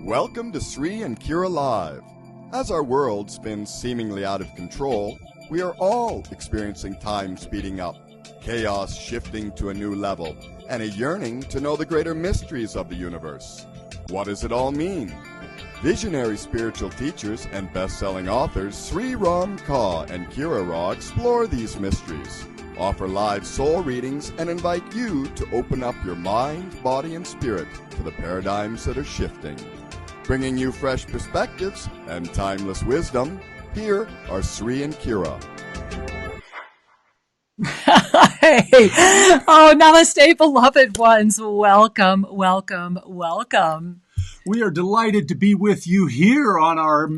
Welcome to Sri and Kira Live. As our world spins seemingly out of control, we are all experiencing time speeding up, chaos shifting to a new level, and a yearning to know the greater mysteries of the universe. What does it all mean? Visionary spiritual teachers and best-selling authors Sri Ram Kaur and Kira Ra explore these mysteries, offer live soul readings, and invite you to open up your mind, body, and spirit to the paradigms that are shifting. Bringing you fresh perspectives and timeless wisdom, here are Sri and Kira. Hey, oh, namaste, beloved ones. Welcome, welcome, welcome. We are delighted to be with you here on our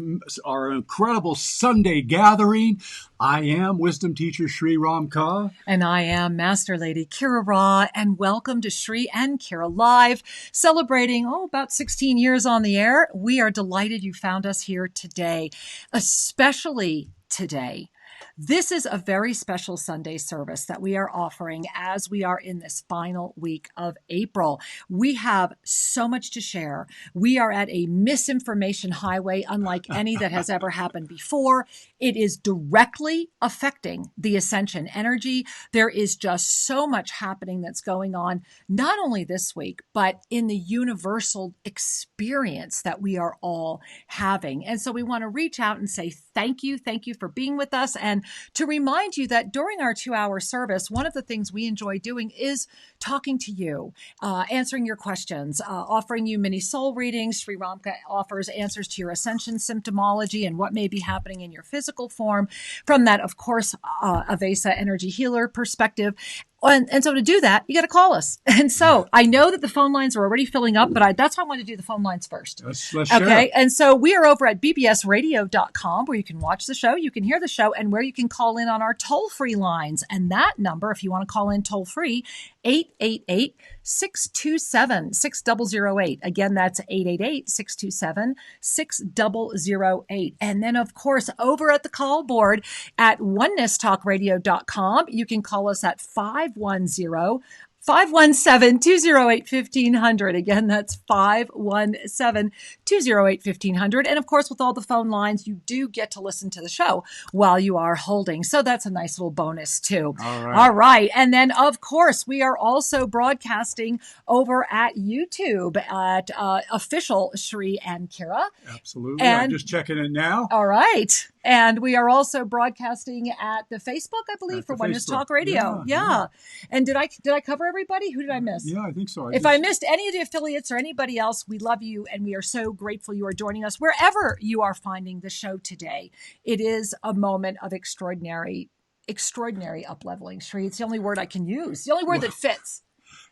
incredible Sunday gathering. I am Wisdom Teacher Sri Ram Kaur. And I am Master Lady Kira Ra. And welcome to Sri and Kira Live, celebrating, about 16 years on the air. We are delighted you found us here today, especially today. This is a very special Sunday service that we are offering as we are in this final week of April. We have so much to share. We are at a misinformation highway unlike any that has ever happened before. It is directly affecting the ascension energy. There is just so much happening that's going on, not only this week, but in the universal experience that we are all having. And so we want to reach out and say thank you. Thank you for being with us. And to remind you that during our 2-hour service, one of the things we enjoy doing is talking to you, answering your questions, offering you mini soul readings. Sri Ramka offers answers to your ascension symptomology and what may be happening in your physical form. From that, of course, Avesa energy healer perspective. And so to do that, you got to call us. And so I know that the phone lines are already filling up, but that's why I want to do the phone lines first. Let's okay. share. And so we are over at bbsradio.com where you can watch the show, you can hear the show, and where you can call in on our toll-free lines. And that number, if you want to call in toll-free, 888-627-6008. Again, that's 888-627-6008. And then, of course, over at the call board at onenesstalkradio.com, you can call us at 517-208-1500. Again, that's 517-208-1500. And of course, with all the phone lines, you do get to listen to the show while you are holding. So that's a nice little bonus too. All right. And then of course, we are also broadcasting over at YouTube at official Sri and Kira. Absolutely. And I'm just checking it now. All right. And we are also broadcasting at the Facebook, I believe, for Oneness Talk Radio. Yeah. And did I cover everybody? Who did I miss? Yeah, I think so. If I missed any of the affiliates or anybody else, we love you and we are so grateful you are joining us wherever you are finding the show today. It is a moment of extraordinary up-leveling, Sri. It's the only word I can use. The only word that fits.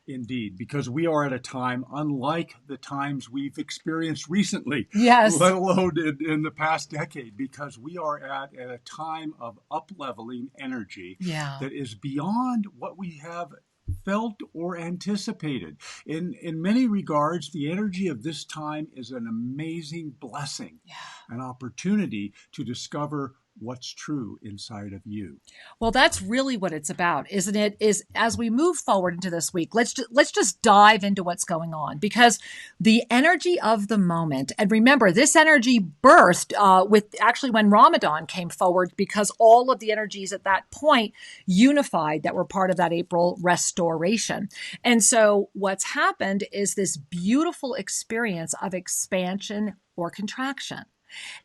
Indeed, because we are at a time unlike the times we've experienced recently, yes, let alone in the past decade, because we are at a time of up-leveling energy that is beyond what we have felt or anticipated. In many regards, the energy of this time is an amazing blessing, an opportunity to discover what's true inside of you. Well, that's really what it's about, isn't it? Is as we move forward into this week, let's just dive into what's going on, because the energy of the moment, and remember, this energy birthed with actually when Ramadan came forward, because all of the energies at that point unified that were part of that April restoration. And so what's happened is this beautiful experience of expansion or contraction.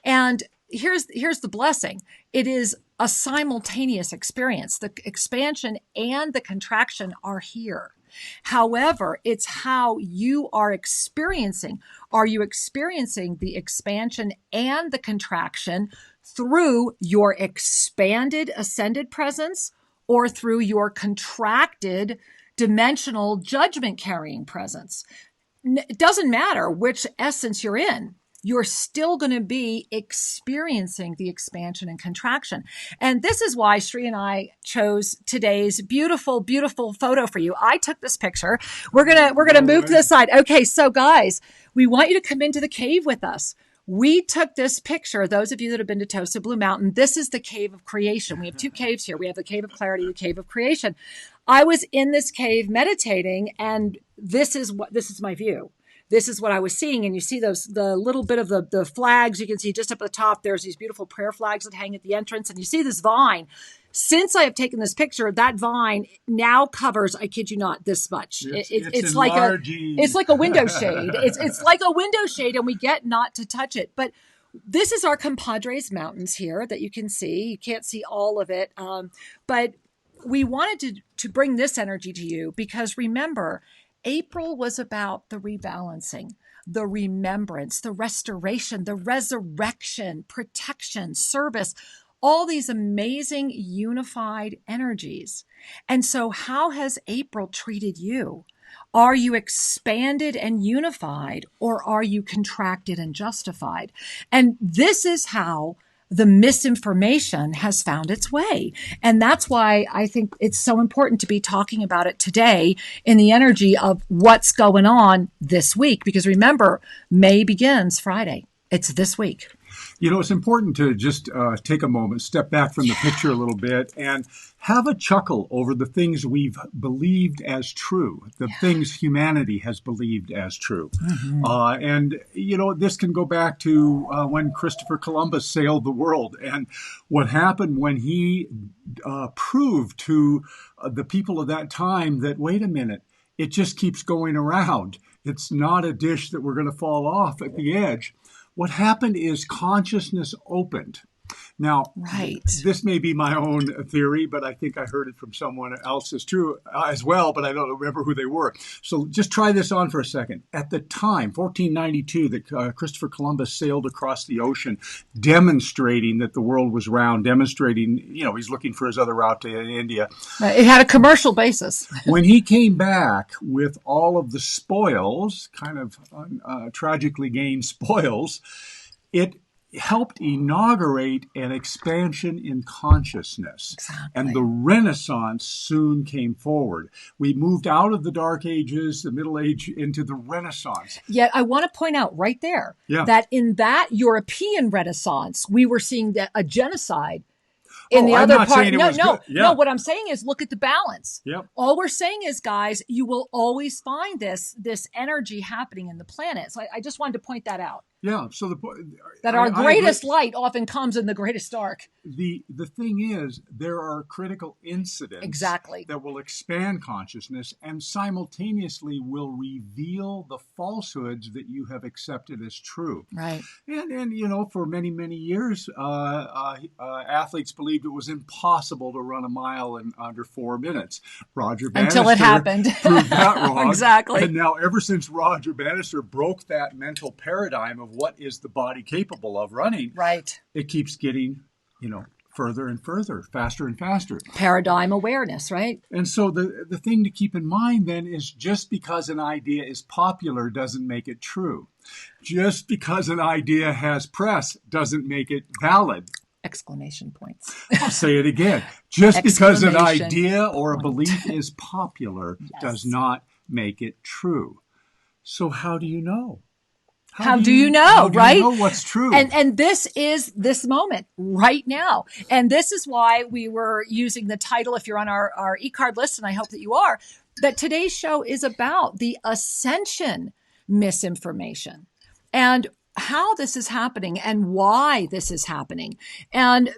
And here's the blessing. It is a simultaneous experience. The expansion and the contraction are here. However, it's how you are experiencing. Are you experiencing the expansion and the contraction through your expanded ascended presence or through your contracted dimensional judgment carrying presence? It doesn't matter which essence you're in. You're still going to be experiencing the expansion and contraction. And this is why Sri and I chose today's beautiful, beautiful photo for you. I took this picture. We're going to move to the side. Okay. So guys, we want you to come into the cave with us. We took this picture. Those of you that have been to Tosa Blue Mountain, this is the cave of creation. We have two caves here. We have the cave of clarity, the cave of creation. I was in this cave meditating, and this is my view. this is what I was seeing. And you see the little bit of the flags. You can see just up at the top, there's these beautiful prayer flags that hang at the entrance. And you see this vine. Since I have taken this picture, that vine now covers, I kid you not, this much. It's like a window shade. It's like a window shade, and we get not to touch it. But this is our compadres mountains here that you can see. You can't see all of it. But we wanted to bring this energy to you because remember, April was about the rebalancing, the remembrance, the restoration, the resurrection, protection, service, all these amazing unified energies. And so how has April treated you? Are you expanded and unified, or are you contracted and justified? And this is how the misinformation has found its way. And that's why I think it's so important to be talking about it today in the energy of what's going on this week. Because remember, May begins Friday. It's this week. You know, it's important to just take a moment, step back from the picture a little bit, and have a chuckle over the things we've believed as true, the things humanity has believed as true. Mm-hmm. And, you know, this can go back to when Christopher Columbus sailed the world and what happened when he proved to the people of that time that, wait a minute, it just keeps going around. It's not a dish that we're going to fall off at the edge. What happened is consciousness opened. Now, this may be my own theory, but I think I heard it from someone else as true as well, but I don't remember who they were. So just try this on for a second. At the time, 1492, that Christopher Columbus sailed across the ocean, demonstrating that the world was round, demonstrating, you know, he's looking for his other route to India. It had a commercial basis. When he came back with all of the spoils, kind of tragically gained spoils, it helped inaugurate an expansion in consciousness. Exactly. And the Renaissance soon came forward. We moved out of the Dark Ages, the Middle Age, into the Renaissance. Yet I want to point out right there that in that European Renaissance, we were seeing a genocide in the other part. No, what I'm saying is look at the balance. Yep. All we're saying is, guys, you will always find this energy happening in the planet. So I just wanted to point that out. Yeah. So that our greatest light often comes in the greatest dark. The thing is, there are critical incidents that will expand consciousness and simultaneously will reveal the falsehoods that you have accepted as true. Right. And you know, for many, many years, athletes believed it was impossible to run a mile in under 4 minutes. Roger Bannister until it happened. Proved that wrong. Exactly. And now, ever since Roger Bannister broke that mental paradigm of what is the body capable of running, it keeps getting, you know, further and further, faster and faster. Paradigm awareness, right? And so the thing to keep in mind then is just because an idea is popular doesn't make it true. Just because an idea has press doesn't make it valid. Exclamation points. I'll say it again. Just because an idea or a belief is popular does not make it true. So how do you know? How do you know, right? You know what's true? And this is this moment right now. And this is why we were using the title, if you're on our e-card list, and I hope that you are, that today's show is about the Ascension misinformation and how this is happening and why this is happening. And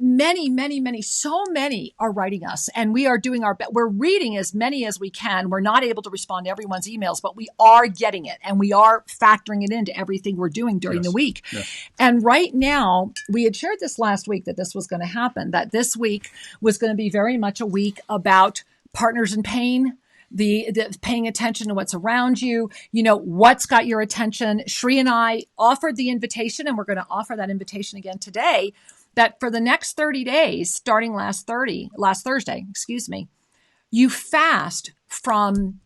so many are writing us, and we are doing our best. We're reading as many as we can. We're not able to respond to everyone's emails, but we are getting it, and we are factoring it into everything we're doing during the week. Yes. And right now, we had shared this last week that this was going to happen, that this week was going to be very much a week about partners in pain, the paying attention to what's around you, you know, what's got your attention. Shri and I offered the invitation, and we're going to offer that invitation again today, that for the next 30 days, starting last Thursday, you fast from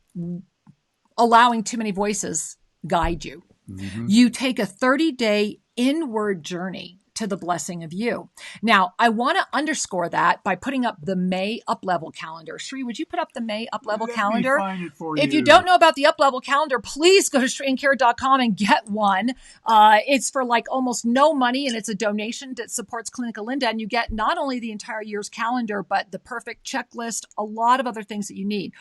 allowing too many voices guide you. Mm-hmm. You take a 30-day inward journey to the blessing of you. Now, I want to underscore that by putting up the May up-level calendar. Shri, would you put up the May up-level calendar? Let me find it for if you don't know about the up-level calendar, please go to shriandkira.com and get one. It's for like almost no money, and it's a donation that supports Clinica Linda, and you get not only the entire year's calendar, but the perfect checklist, a lot of other things that you need.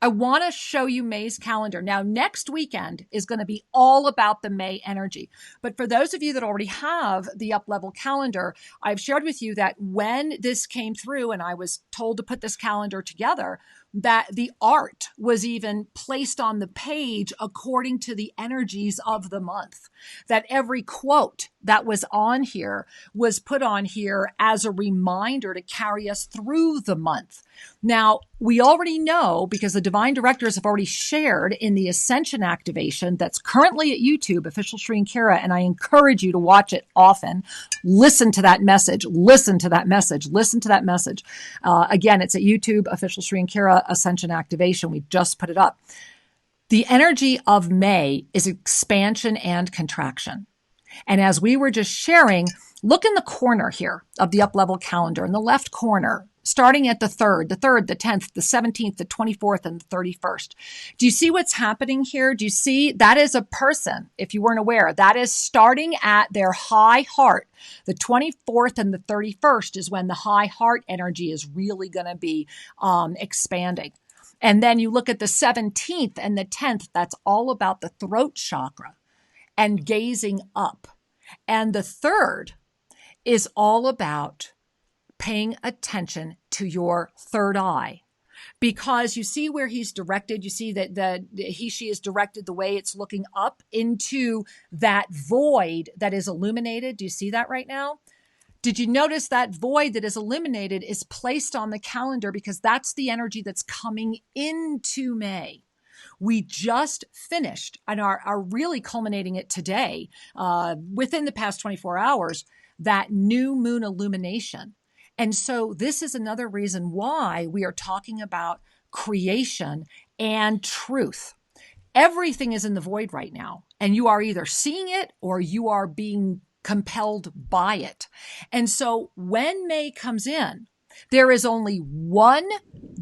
I want to show you May's calendar. Now, next weekend is going to be all about the May energy. But for those of you that already have the up-level calendar, I've shared with you that when this came through and I was told to put this calendar together, that the art was even placed on the page according to the energies of the month. That every quote that was on here was put on here as a reminder to carry us through the month. Now, we already know, because the divine directors have already shared in the Ascension activation that's currently at YouTube, Official Sri and Kira, and I encourage you to watch it often. Listen to that message. Listen to that message. Listen to that message. Again, it's at YouTube, Official Sri and Kira, Ascension activation. We just put it up. The energy of May is expansion and contraction. And as we were just sharing, look in the corner here of the up-level calendar, in the left corner, starting at the 3rd, the 10th, the 17th, the 24th, and the 31st. Do you see what's happening here? Do you see that is a person, if you weren't aware, that is starting at their high heart. The 24th and the 31st is when the high heart energy is really going to be expanding. And then you look at the 17th and the 10th, that's all about the throat chakra and gazing up. And the 3rd is all about paying attention to your third eye, because you see where he's directed. You see that she is directed the way it's looking up into that void that is illuminated. Do you see that right now? Did you notice that void that is illuminated is placed on the calendar because that's the energy that's coming into May? We just finished and are really culminating it today, within the past 24 hours, that new moon illumination. And so this is another reason why we are talking about creation and truth. Everything is in the void right now, and you are either seeing it or you are being compelled by it. And so when May comes in, there is only one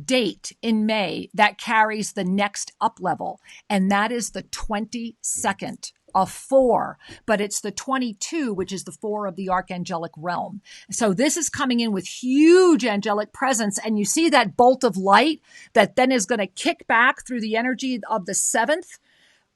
date in May that carries the next up level, and that is the 22nd of 4, but it's the 22, which is the 4 of the archangelic realm. So this is coming in with huge angelic presence, and you see that bolt of light that then is going to kick back through the energy of the 7th.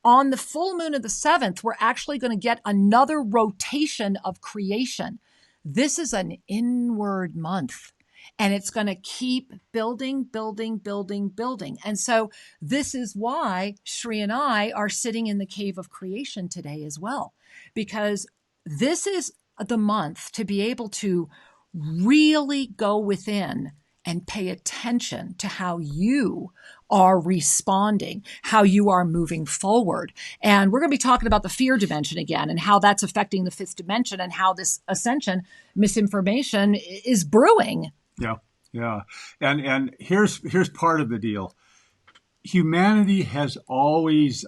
On the full moon of the 7th, we're actually going to get another rotation of creation. This is an inward month. And it's going to keep building, building, building, building. And so this is why Sri and I are sitting in the cave of creation today as well, because this is the month to be able to really go within and pay attention to how you are responding, how you are moving forward. And we're going to be talking about the fear dimension again and how that's affecting the 5th dimension and how this ascension misinformation is brewing. Yeah. And here's part of the deal. Humanity has always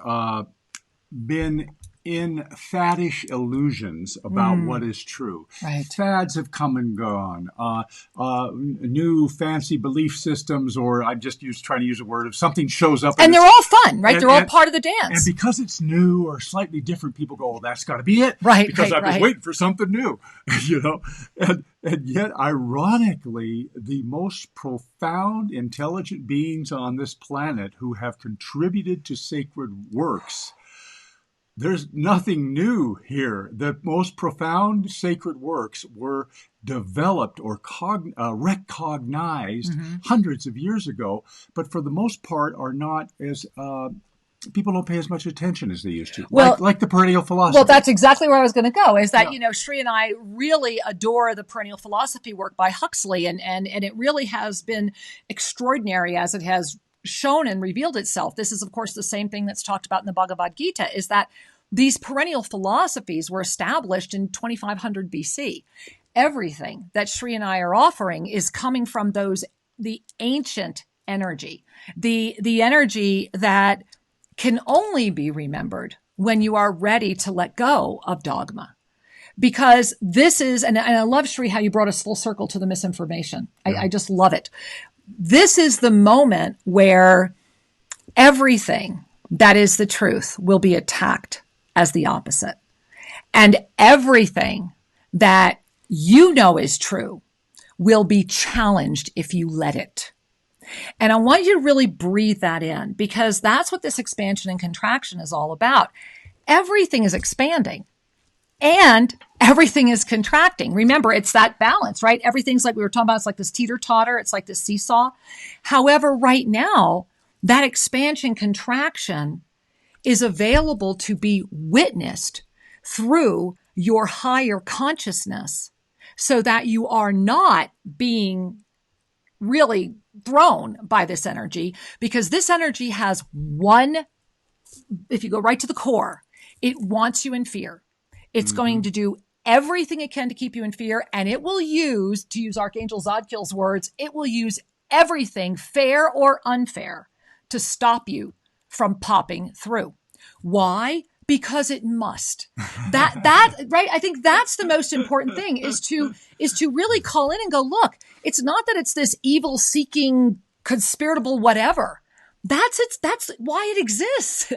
been in faddish illusions about what is true. Right. Fads have come and gone. New fancy belief systems, or I'm just trying to use a word, if something shows up. And they're all fun, right? They're all part of the dance. And because it's new or slightly different, people go, oh, that's got to be it. Right. Because I've been waiting for something new, And yet, ironically, the most profound, intelligent beings on this planet who have contributed to sacred works, there's nothing new here. The most profound sacred works were developed or recognized hundreds of years ago, but for the most part are not as... people don't pay as much attention as they used to, like the perennial philosophy. Well, that's exactly where I was going to go, is that, Sri and I really adore the perennial philosophy work by Huxley, and it really has been extraordinary as it has shown and revealed itself. This is, of course, the same thing that's talked about in the Bhagavad Gita, is that these perennial philosophies were established in 2500 BC. Everything that Sri and I are offering is coming from the ancient energy, the energy that can only be remembered when you are ready to let go of dogma. Because this is, and I love, Sri, how you brought us full circle to the misinformation. I just love it. This is the moment where everything that is the truth will be attacked as the opposite. And everything that you know is true will be challenged if you let it. And I want you to really breathe that in, because that's what this expansion and contraction is all about. Everything is expanding and everything is contracting. Remember, it's that balance, right? Everything's like we were talking about. It's like this teeter-totter. It's like this seesaw. However, right now, that expansion contraction is available to be witnessed through your higher consciousness, so that you are not being really thrown by this energy, because this energy has one, if you go right to the core, it wants you in fear. It's going to do everything it can to keep you in fear, and it will use, to use Archangel Zadkiel's words, it will use everything, fair or unfair, to stop you from popping through. Why? Because it must. That right? I think that's the most important thing, is to really call in and go, look, it's not that it's this evil seeking, conspiratable whatever. That's why it exists.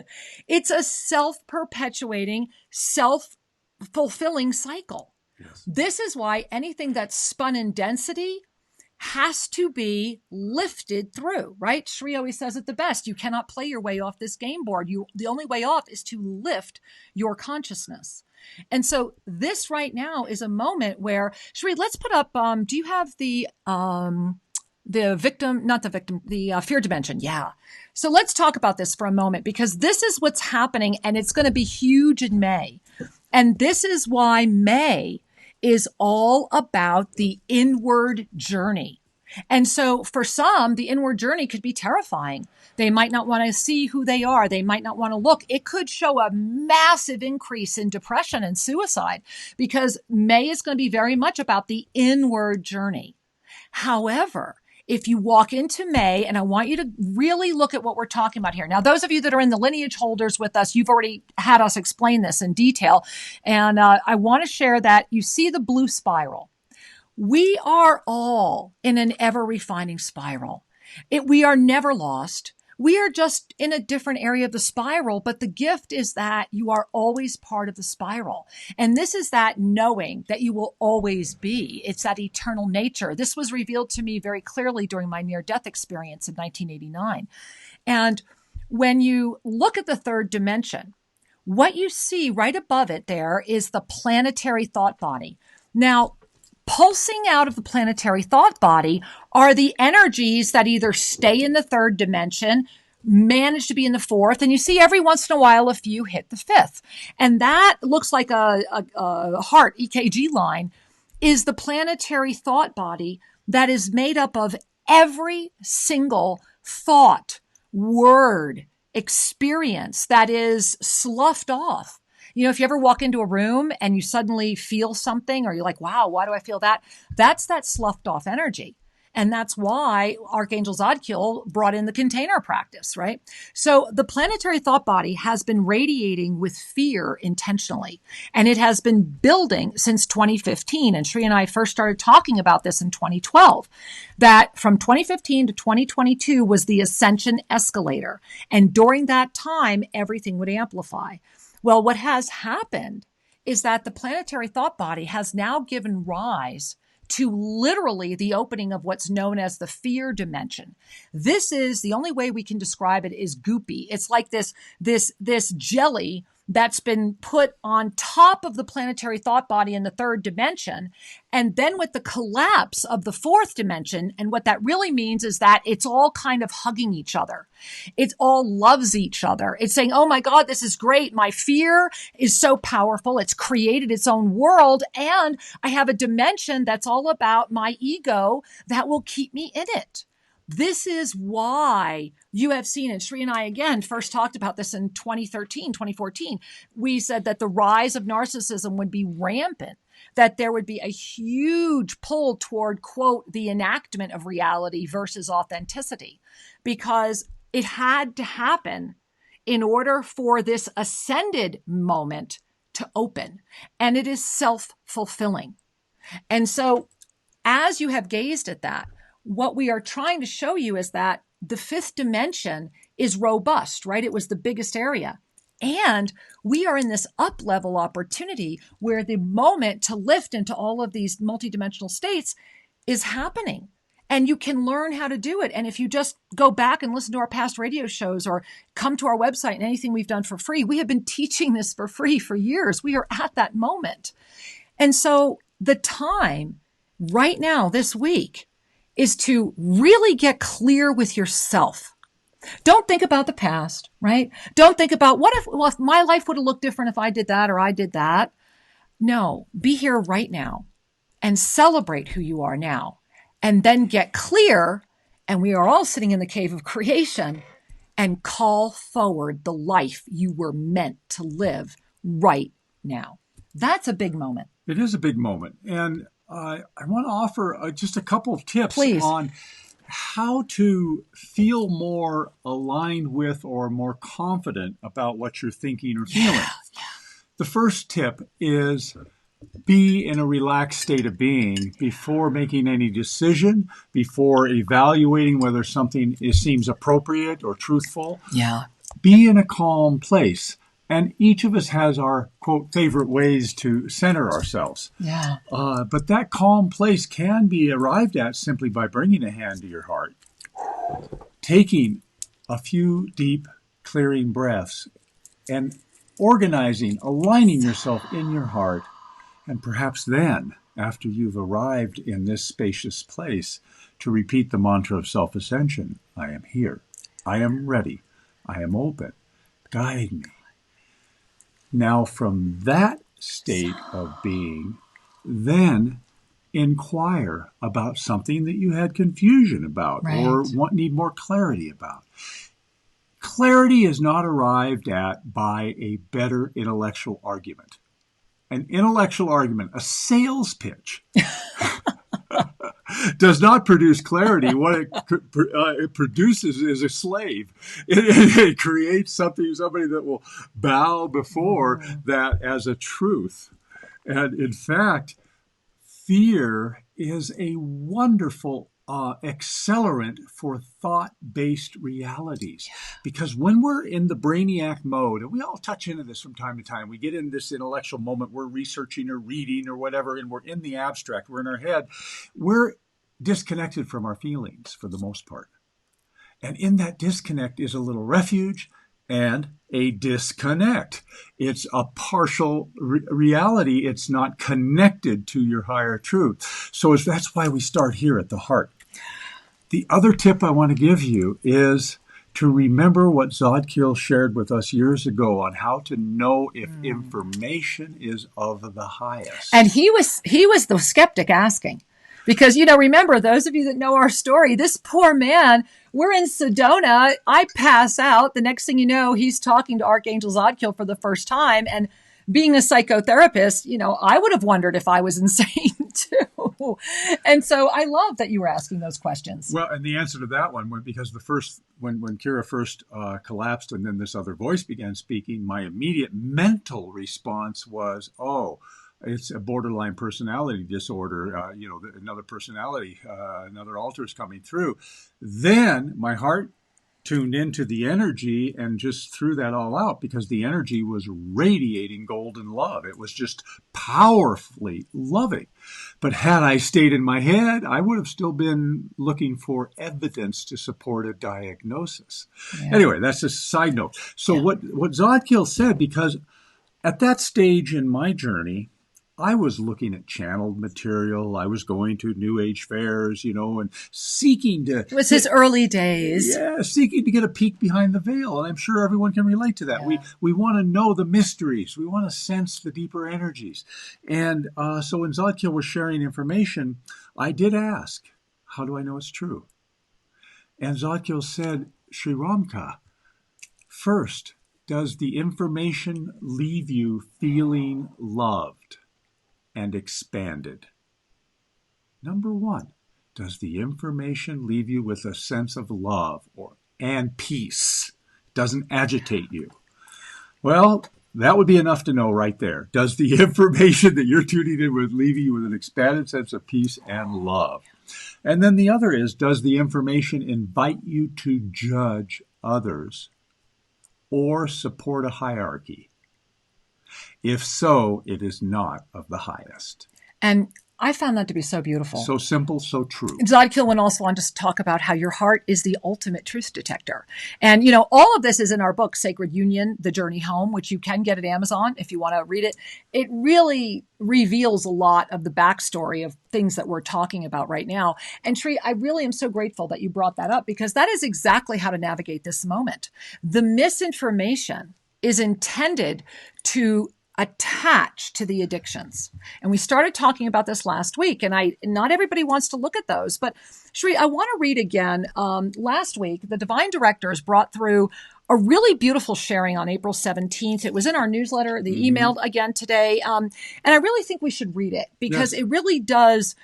It's a self-perpetuating, self-fulfilling cycle. Yes. This is why anything that's spun in density has to be lifted through, right? Shri always says it the best. You cannot play your way off this game board. The only way off is to lift your consciousness. And so this right now is a moment where, Shri, let's put up, do you have the fear dimension? Yeah. So let's talk about this for a moment, because this is what's happening, and it's going to be huge in May. And this is why May is all about the inward journey. And so for some, the inward journey could be terrifying. They might not want to see who they are. They might not want to look. It could show a massive increase in depression and suicide, because May is going to be very much about the inward journey. However, if you walk into May, and I want you to really look at what we're talking about here. Now, those of you that are in the lineage holders with us, you've already had us explain this in detail. And I want to share that you see the blue spiral. We are all in an ever-refining spiral. We are never lost. We are just in a different area of the spiral, but the gift is that you are always part of the spiral. And this is that knowing that you will always be. It's that eternal nature. This was revealed to me very clearly during my near-death experience in 1989. And when you look at the third dimension, what you see right above it there is the planetary thought body. Now, pulsing out of the planetary thought body are the energies that either stay in the third dimension, manage to be in the fourth, and you see every once in a while a few hit the fifth. And that looks like a heart EKG line, is the planetary thought body that is made up of every single thought, word, experience that is sloughed off. You know, if you ever walk into a room and you suddenly feel something, or you're like, wow, why do I feel that? That's that sloughed off energy. And that's why Archangel Zadkiel brought in the container practice, right? So the planetary thought body has been radiating with fear intentionally. And it has been building since 2015. And Shri and I first started talking about this in 2012, that from 2015 to 2022 was the ascension escalator. And during that time, everything would amplify. Well, what has happened is that the planetary thought body has now given rise to literally the opening of what's known as the fear dimension. This is the only way we can describe it is goopy. It's like this jelly that's been put on top of the planetary thought body in the third dimension. And then with the collapse of the fourth dimension, and what that really means is that it's all kind of hugging each other. It all loves each other. It's saying, oh my God, this is great. My fear is so powerful. It's created its own world. And I have a dimension that's all about my ego that will keep me in it. This is why you have seen, and Shri and I, again, first talked about this in 2014. We said that the rise of narcissism would be rampant, that there would be a huge pull toward, quote, the enactment of reality versus authenticity, because it had to happen in order for this ascended moment to open. And it is self-fulfilling. And so as you have gazed at that, what we are trying to show you is that the fifth dimension is robust, right? It was the biggest area. And we are in this up-level opportunity where the moment to lift into all of these multidimensional states is happening. And you can learn how to do it. And if you just go back and listen to our past radio shows or come to our website and anything we've done for free, we have been teaching this for free for years. We are at that moment. And so the time right now, this week, is to really get clear with yourself. Don't think about the past, right? Don't think about if my life would have looked different if I did that or I did that. No, be here right now and celebrate who you are now. And then get clear, and we are all sitting in the cave of creation, and call forward the life you were meant to live right now. That's a big moment. It is a big moment. And I want to offer just a couple of tips on how to feel more aligned with or more confident about what you're thinking or feeling. Yeah. The first tip is be in a relaxed state of being before making any decision, before evaluating whether something seems appropriate or truthful. Yeah. Be in a calm place. And each of us has our, quote, favorite ways to center ourselves. Yeah. But that calm place can be arrived at simply by bringing a hand to your heart, taking a few deep, clearing breaths, and organizing, aligning yourself in your heart. And perhaps then, after you've arrived in this spacious place, to repeat the mantra of self-ascension. I am here. I am ready. I am open. Guide me. Now, from that state of being, then inquire about something that you had confusion about or need more clarity about. Clarity is not arrived at by a better intellectual argument. An intellectual argument, a sales pitch, does not produce clarity. What it produces is a slave. It creates somebody that will bow before that as a truth. And in fact, fear is a wonderful accelerant for thought-based realities. Because when we're in the brainiac mode, and we all touch into this from time to time, we get in this intellectual moment, we're researching or reading or whatever, and we're in the abstract, we're in our head, we're disconnected from our feelings for the most part. And in that disconnect is a little refuge and a disconnect. It's a partial reality. It's not connected to your higher truth. So that's why we start here at the heart. The other tip I want to give you is to remember what Zadkiel shared with us years ago on how to know if information is of the highest. And he was the skeptic asking. Because, remember, those of you that know our story, this poor man, we're in Sedona. I pass out. The next thing you know, he's talking to Archangel Zadkiel for the first time. And being a psychotherapist, I would have wondered if I was insane too. And so I love that you were asking those questions. Well, and the answer to that one, because when Kira first collapsed and then this other voice began speaking, my immediate mental response was, it's a borderline personality disorder. Another personality, another alter is coming through. Then my heart tuned into the energy and just threw that all out because the energy was radiating golden love. It was just powerfully loving. But had I stayed in my head, I would have still been looking for evidence to support a diagnosis. Yeah. Anyway, that's a side note. So what Zadkiel said, because at that stage in my journey, I was looking at channeled material. I was going to New Age fairs, and seeking to... It was his early days. Yeah, seeking to get a peek behind the veil. And I'm sure everyone can relate to that. Yeah. We want to know the mysteries. We want to sense the deeper energies. And so when Zadkiel was sharing information, I did ask, how do I know it's true? And Zadkiel said, Sri Ramka, first, does the information leave you feeling loved and expanded? Number one, does the information leave you with a sense of love and peace? Doesn't agitate you? Well, that would be enough to know right there. Does the information that you're tuning in with leave you with an expanded sense of peace and love? And then the other is, does the information invite you to judge others or support a hierarchy? If so, it is not of the highest. And I found that to be so beautiful. So simple, so true. Zod went also on to talk about how your heart is the ultimate truth detector. And, all of this is in our book, Sacred Union, The Journey Home, which you can get at Amazon if you want to read it. It really reveals a lot of the backstory of things that we're talking about right now. And Sri, I really am so grateful that you brought that up, because that is exactly how to navigate this moment. The misinformation is intended to attach to the addictions. And we started talking about this last week, and not everybody wants to look at those. But Shri, I want to read again. Last week, the Divine Directors brought through a really beautiful sharing on April 17th. It was in our newsletter, the emailed again today. And I really think we should read it, because it really does.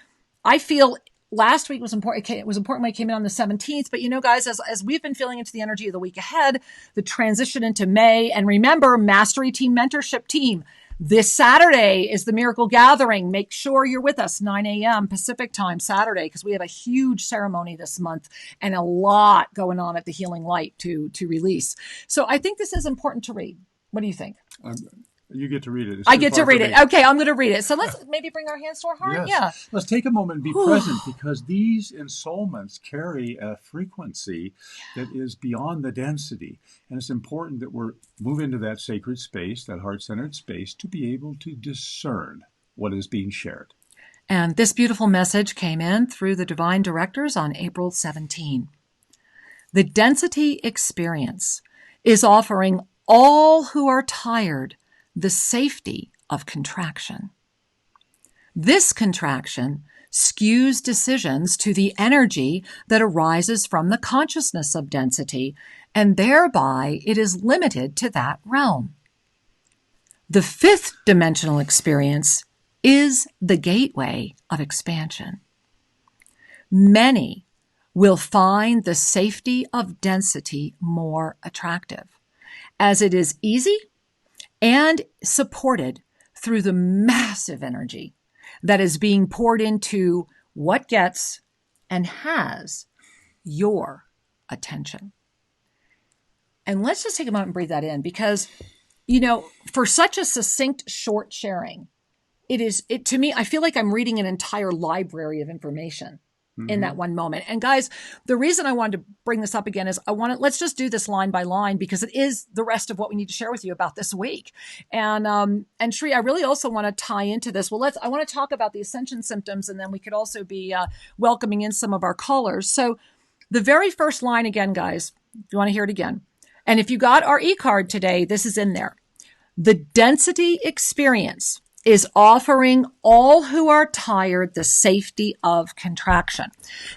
I feel last week was important. It was important when it came in on the 17th. But, guys, as we've been feeling into the energy of the week ahead, the transition into May, and remember, Mastery Team Mentorship Team, this Saturday is the Miracle Gathering. Make sure you're with us, 9 a.m. Pacific time Saturday, because we have a huge ceremony this month and a lot going on at the Healing Light to release. So I think this is important to read. What do you think? You get to read it. I get to read it. Okay, I'm going to read it. So let's maybe bring our hands to our heart. Yes. Yeah. Let's take a moment and be present, because these ensoulments carry a frequency that is beyond the density. And it's important that we move into that sacred space, that heart-centered space, to be able to discern what is being shared. And this beautiful message came in through the Divine Directors on April 17. The density experience is offering all who are tired the safety of contraction. This contraction skews decisions to the energy that arises from the consciousness of density, and thereby it is limited to that realm. The fifth dimensional experience is the gateway of expansion. Many will find the safety of density more attractive, as it is easy and supported through the massive energy that is being poured into what gets and has your attention. And let's just take a moment and breathe that in, because, for such a succinct, short sharing, to me, I feel like I'm reading an entire library of information in that one moment. And guys, the reason I wanted to bring this up again is let's just do this line by line, because it is the rest of what we need to share with you about this week. And Shri, I really also want to tie into this. I want to talk about the ascension symptoms, and then we could also be welcoming in some of our callers. So the very first line again, guys, if you want to hear it again. And if you got our e-card today, this is in there. The density experience is offering all who are tired the safety of contraction.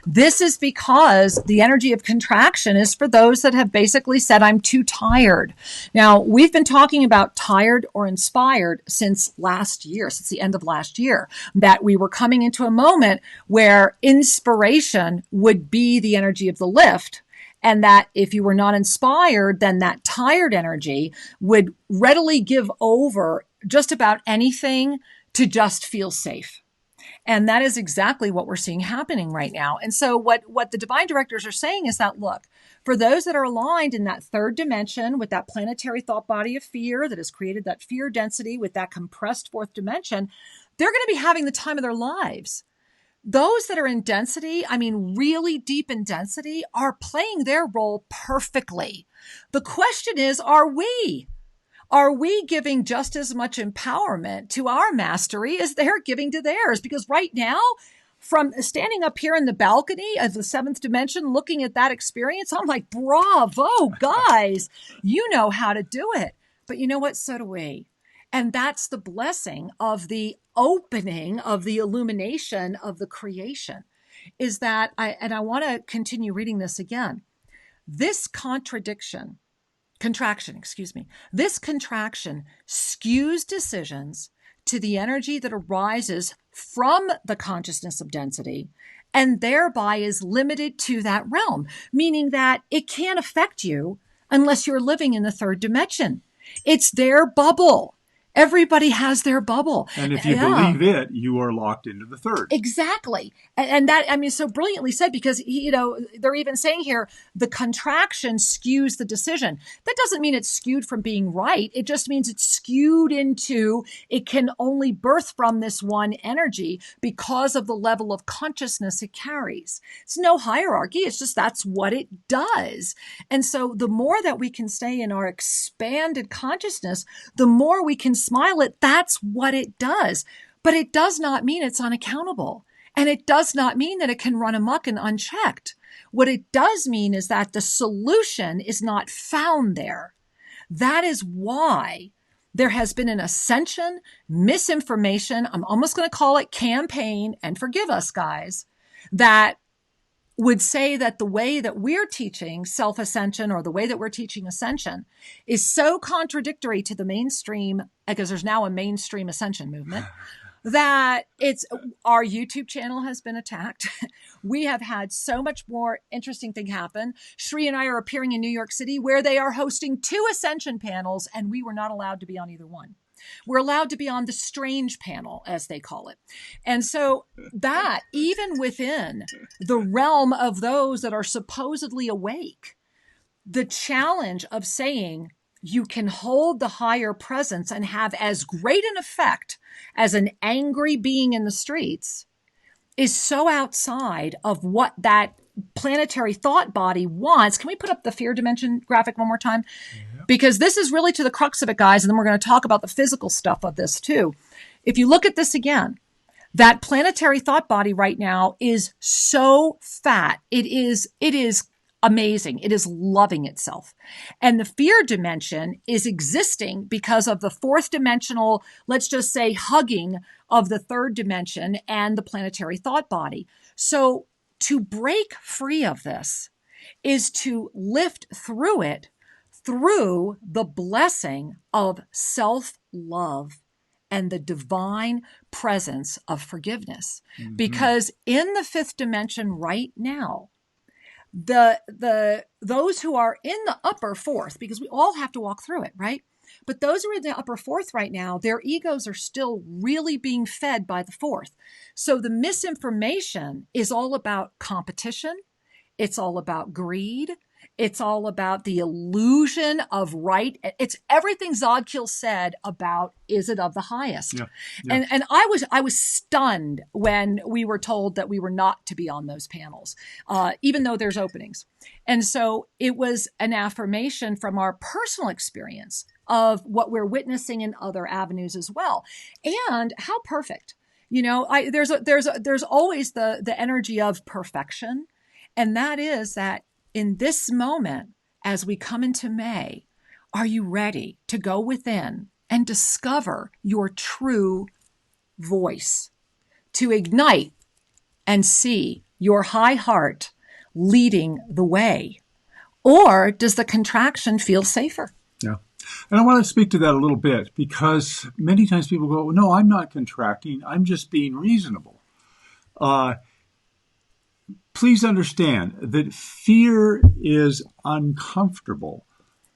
This is because the energy of contraction is for those that have basically said, I'm too tired. Now, we've been talking about tired or inspired since last year, since the end of last year, that we were coming into a moment where inspiration would be the energy of the lift. And that if you were not inspired, then that tired energy would readily give over just about anything to just feel safe. And that is exactly what we're seeing happening right now. And so what the Divine Directors are saying is that, look, for those that are aligned in that third dimension with that planetary thought body of fear that has created that fear density with that compressed fourth dimension, they're going to be having the time of their lives. Those that are in density, really deep in density, are playing their role perfectly. The question is, are we? Are we giving just as much empowerment to our mastery as they're giving to theirs? Because right now, from standing up here in the balcony of the seventh dimension, looking at that experience, I'm like, bravo, guys, you know how to do it. But you know what? So do we. And that's the blessing of the opening of the illumination of the creation, is that I want to continue reading this again. This contraction skews decisions to the energy that arises from the consciousness of density, and thereby is limited to that realm, meaning that it can't affect you unless you're living in the third dimension. It's their bubble. Everybody has their bubble. And if you believe it, you are locked into the third. Exactly. And that, I mean, so brilliantly said, because, you know, they're even saying here, the contraction skews the decision. That doesn't mean it's skewed from being right. It just means it's skewed into, it can only birth from this one energy because of the level of consciousness it carries. It's no hierarchy. It's just, that's what it does. And so the more that we can stay in our expanded consciousness, the more we can smile at, that's what it does. But it does not mean it's unaccountable. And it does not mean that it can run amok and unchecked. What it does mean is that the solution is not found there. That is why there has been an ascension, misinformation, I'm almost going to call it campaign, and forgive us, guys, that would say that the way that we're teaching self-ascension, or the way that we're teaching ascension, is so contradictory to the mainstream, because there's now a mainstream ascension movement, that it's, our YouTube channel has been attacked. We have had so much more interesting thing happen. Shri and I are appearing in New York City, where they are hosting 2 ascension panels, and we were not allowed to be on either one. We're allowed to be on the strange panel, as they call it. And so that, even within the realm of those that are supposedly awake, the challenge of saying you can hold the higher presence and have as great an effect as an angry being in the streets is so outside of what that planetary thought body wants. Can we put up the fear dimension graphic one more time? Yeah. Because this is really to the crux of it, guys. And then we're going to talk about the physical stuff of this too. If you look at this again, that planetary thought body right now is so fat. It is amazing. It is loving itself. And the fear dimension is existing because of the 4th dimensional, let's just say, hugging of the 3rd dimension and the planetary thought body. So to break free of this is to lift through it, through the blessing of self-love and the divine presence of forgiveness. Mm-hmm. Because in the 5th dimension right now, those who are in the upper 4th, because we all have to walk through it, right? But those who are in the upper 4th right now, their egos are still really being fed by the 4th. So the misinformation is all about competition. It's all about greed. It's all about the illusion of right. It's everything Zodkiel said about, is it of the highest? Yeah, yeah. And I was stunned when we were told that we were not to be on those panels, even though there's openings. And so it was an affirmation from our personal experience of what we're witnessing in other avenues as well. And how perfect, you know, there's always the energy of perfection. And that is that in this moment, as we come into May, are you ready to go within and discover your true voice, to ignite and see your high heart leading the way? Or does the contraction feel safer? Yeah. And I want to speak to that a little bit, because many times people go, no, I'm not contracting. I'm just being reasonable. Please understand that fear is uncomfortable.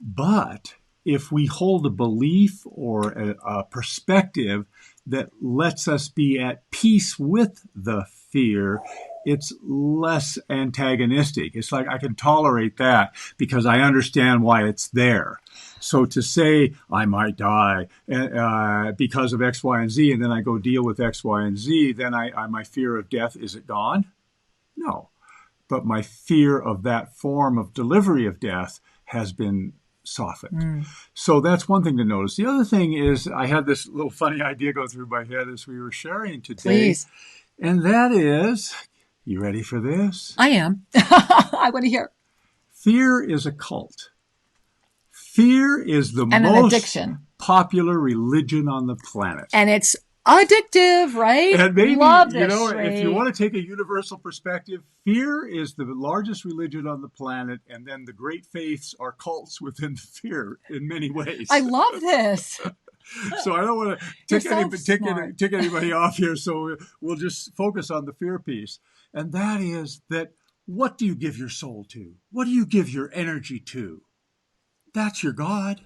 But if we hold a belief or a perspective that lets us be at peace with the fear, it's less antagonistic. It's like, I can tolerate that because I understand why it's there. So to say I might die because of X, Y, and Z, and then I go deal with X, Y, and Z, then my fear of death, is it gone? No. But my fear of that form of delivery of death has been softened. So that's one thing to notice. The other thing is, I had this little funny idea go through my head as we were sharing today. Please. And that is, you ready for this? I am. I want to hear. Fear is a cult. Fear is the most an addiction. Popular religion on the planet. And it's addictive, right? And maybe, love this, if you want to take a universal perspective, fear is the largest religion on the planet, and then the great faiths are cults within fear in many ways. I love this. So I don't want to take anybody off here, so we'll just focus on the fear piece. And that is that, what do you give your soul to? What do you give your energy to? That's your God.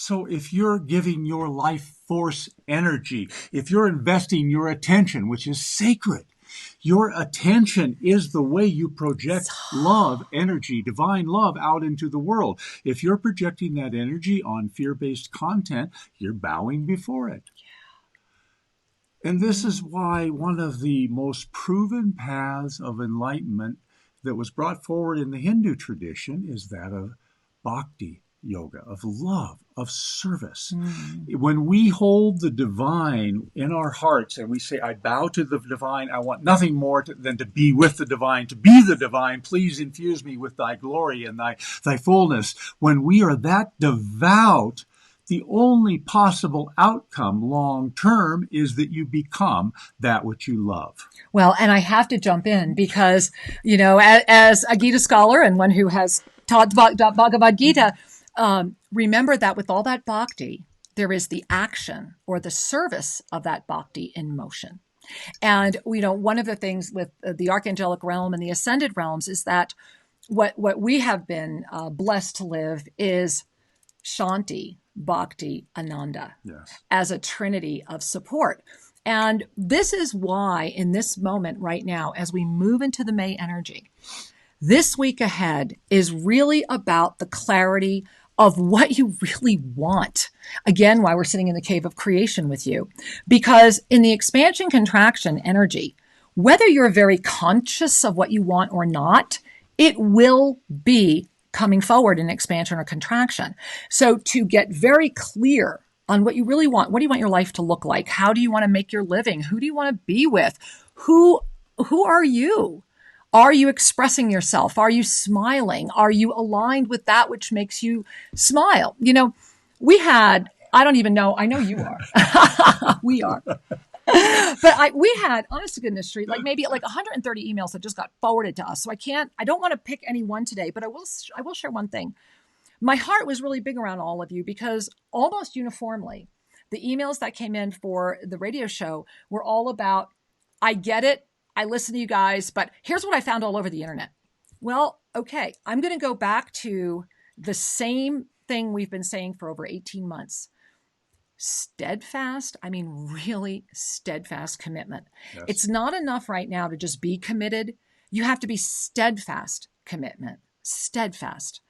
So if you're giving your life force energy, if you're investing your attention, which is sacred, your attention is the way you project love, energy, divine love out into the world. If you're projecting that energy on fear-based content, you're bowing before it. And this is why one of the most proven paths of enlightenment that was brought forward in the Hindu tradition is that of bhakti yoga, of love, of service. When we hold the divine in our hearts and we say, I bow to the divine, I want nothing more than to be with the divine, to be the divine, please infuse me with thy glory and thy fullness. When we are that devout, the only possible outcome long term is that you become that which you love. Well, and I have to jump in because, you know, as a Gita scholar and one who has taught Bhagavad Gita, remember that with all that bhakti, there is the action or the service of that bhakti in motion. And, you know, one of the things with the archangelic realm and the ascended realms is that what we have been blessed to live is Shanti, Bhakti, Ananda, as a trinity of support. And this is why in this moment right now, as we move into the May energy, this week ahead is really about the clarity of what you really want. Again, why we're sitting in the cave of creation with you. Because in the expansion contraction energy, whether you're very conscious of what you want or not, it will be coming forward in expansion or contraction. So to get very clear on what you really want, what do you want your life to look like? How do you want to make your living? Who do you want to be with? Who are you? Are you expressing yourself? Are you smiling? Are you aligned with that which makes you smile? You know, I don't even know, I know you are. We are. But we had, honest to goodness, Street, like maybe like 130 emails that just got forwarded to us. So I don't want to pick any one today, but I will share one thing. My heart was really big around all of you because almost uniformly, the emails that came in for the radio show were all about, I get it, I listen to you guys, but here's what I found all over the internet. Well, okay, I'm going to go back to the same thing we've been saying for over 18 months. Steadfast, I mean, really steadfast commitment. Yes. It's not enough right now to just be committed. You have to be steadfast commitment, steadfast.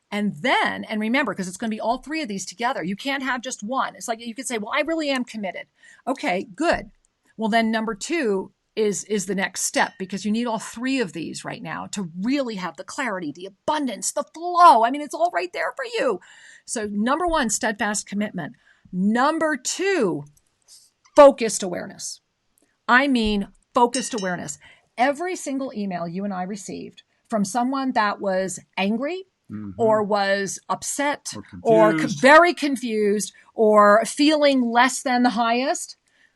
And then, and remember, because it's going to be all three of these together, you can't have just one. It's like you could say, well, I really am committed. Okay, good. Well, then number two is the next step, because you need all three of these right now to really have the clarity, the abundance, the flow. I mean, it's all right there for you. So number one, steadfast commitment. Number two, focused awareness. I mean, focused awareness. Every single email you and I received from someone that was angry, or was upset, or very confused, or feeling less than the highest,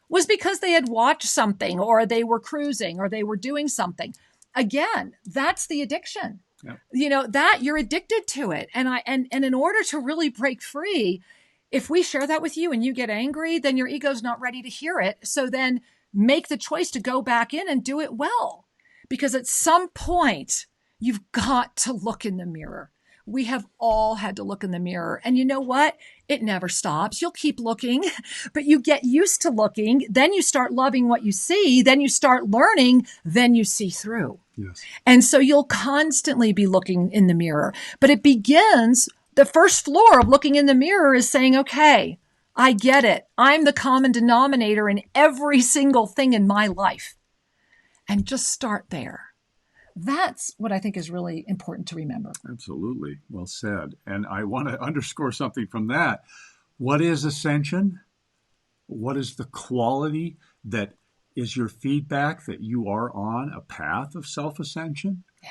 was because they had watched something, or they were cruising, or they were doing something. Again, that's the addiction. Yep. You know, that you're addicted to it. And in order to really break free, if we share that with you and you get angry, then your ego's not ready to hear it. So then make the choice to go back in and do it well. Because at some point, you've got to look in the mirror. We have all had to look in the mirror. And you know what? It never stops. You'll keep looking, but you get used to looking. Then you start loving what you see. Then you start learning. Then you see through. Yes. And so you'll constantly be looking in the mirror. But it begins, the first floor of looking in the mirror is saying, okay, I get it. I'm the common denominator in every single thing in my life. And just start there. That's what I think is really important to remember. Absolutely. Well said. And I want to underscore something from that. What is ascension? What is the quality that is your feedback that you are on a path of self-ascension? Yeah.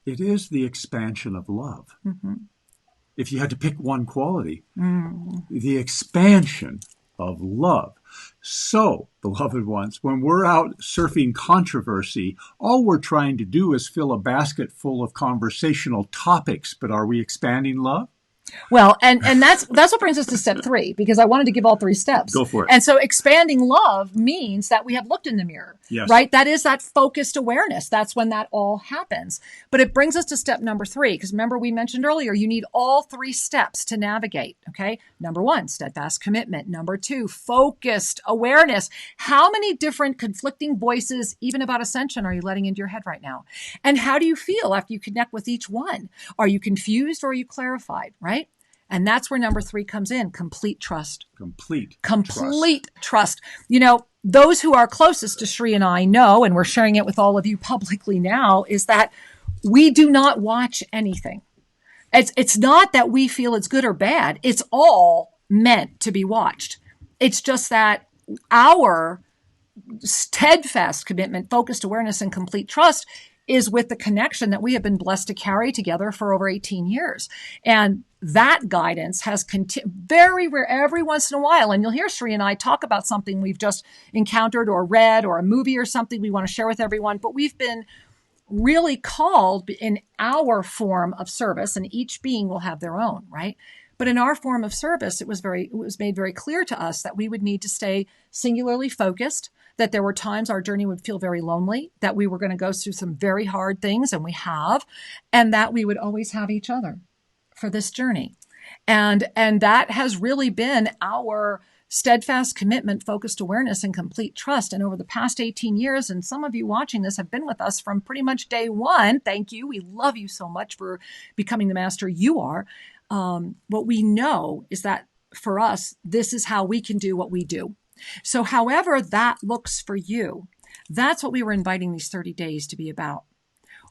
It is the expansion of love. Mm-hmm. If you had to pick one quality, the expansion of love. So, beloved ones, when we're out surfing controversy, all we're trying to do is fill a basket full of conversational topics. But are we expanding love? Well, and that's what brings us to step 3, because I wanted to give all 3 steps. Go for it. And so expanding love means that we have looked in the mirror, yes. right? That is that focused awareness. That's when that all happens. But it brings us to step number 3, because remember we mentioned earlier, you need all 3 steps to navigate, okay? Number 1, steadfast commitment. Number 2, focused awareness. How many different conflicting voices, even about ascension, are you letting into your head right now? And how do you feel after you connect with each one? Are you confused or are you clarified, right? And that's where number 3 comes in, complete trust. Complete trust. You know, those who are closest to Shri and I know, and we're sharing it with all of you publicly now, is that we do not watch anything. It's not that we feel it's good or bad. It's all meant to be watched. It's just that our steadfast commitment, focused awareness, and complete trust is with the connection that we have been blessed to carry together for over 18 years. And that guidance has very rare, every once in a while. And you'll hear Shri and I talk about something we've just encountered or read or a movie or something we want to share with everyone. But we've been really called in our form of service, and each being will have their own, right? But in our form of service, it was made very clear to us that we would need to stay singularly focused, that there were times our journey would feel very lonely, that we were going to go through some very hard things, and we have, and that we would always have each other for this journey. And that has really been our steadfast commitment, focused awareness, and complete trust. And over the past 18 years, and some of you watching this have been with us from pretty much day one. Thank you. We love you so much for becoming the master you are. What we know is that for us, this is how we can do what we do. So however that looks for you, that's what we were inviting these 30 days to be about.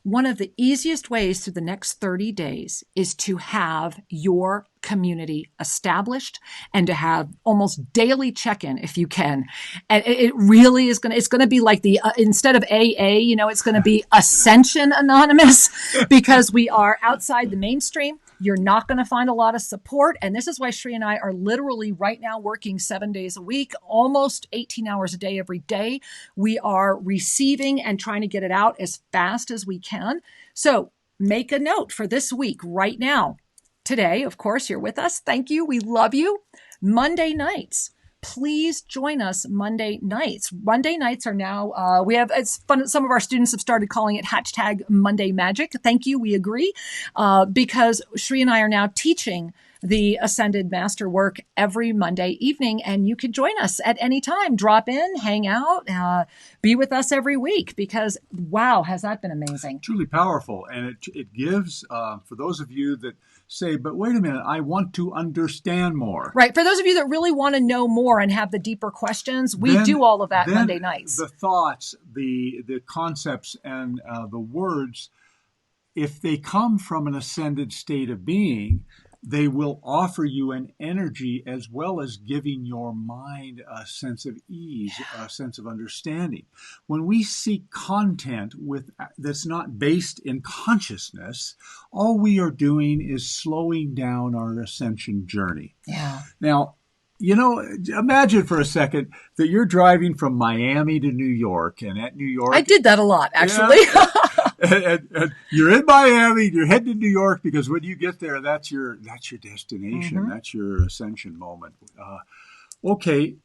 One of the easiest ways through the next 30 days is to have your community established and to have almost daily check-in if you can. And it really is it's going to be like the, instead of AA, it's going to be Ascension Anonymous, because we are outside the mainstream. You're not going to find a lot of support. And this is why Shri and I are literally right now working 7 days a week, almost 18 hours a day, every day. We are receiving and trying to get it out as fast as we can. So make a note for this week right now. Today, of course, you're with us. Thank you. We love you. Monday nights. Please join us Monday nights. Monday nights are now, it's fun. Some of our students have started calling it #Monday Magic. Thank you. We agree. Because Shri and I are now teaching the Ascended Master work every Monday evening, and you can join us at any time. Drop in, hang out, be with us every week, because wow, has that been amazing. Truly powerful. And it gives, for those of you that say, but wait a minute, I want to understand more. Right. For those of you that really want to know more and have the deeper questions, we do all of that Monday nights. The thoughts, the concepts, and the words, if they come from an ascended state of being, they will offer you an energy as well as giving your mind a sense of ease, a sense of understanding. When we seek content that's not based in consciousness, all we are doing is slowing down our ascension journey. Yeah. Now, imagine for a second that you're driving from Miami to New York, and at New York... I did that a lot, actually. Yeah. And you're in Miami, you're heading to New York, because when you get there, that's your destination. Mm-hmm. That's your ascension moment. Okay,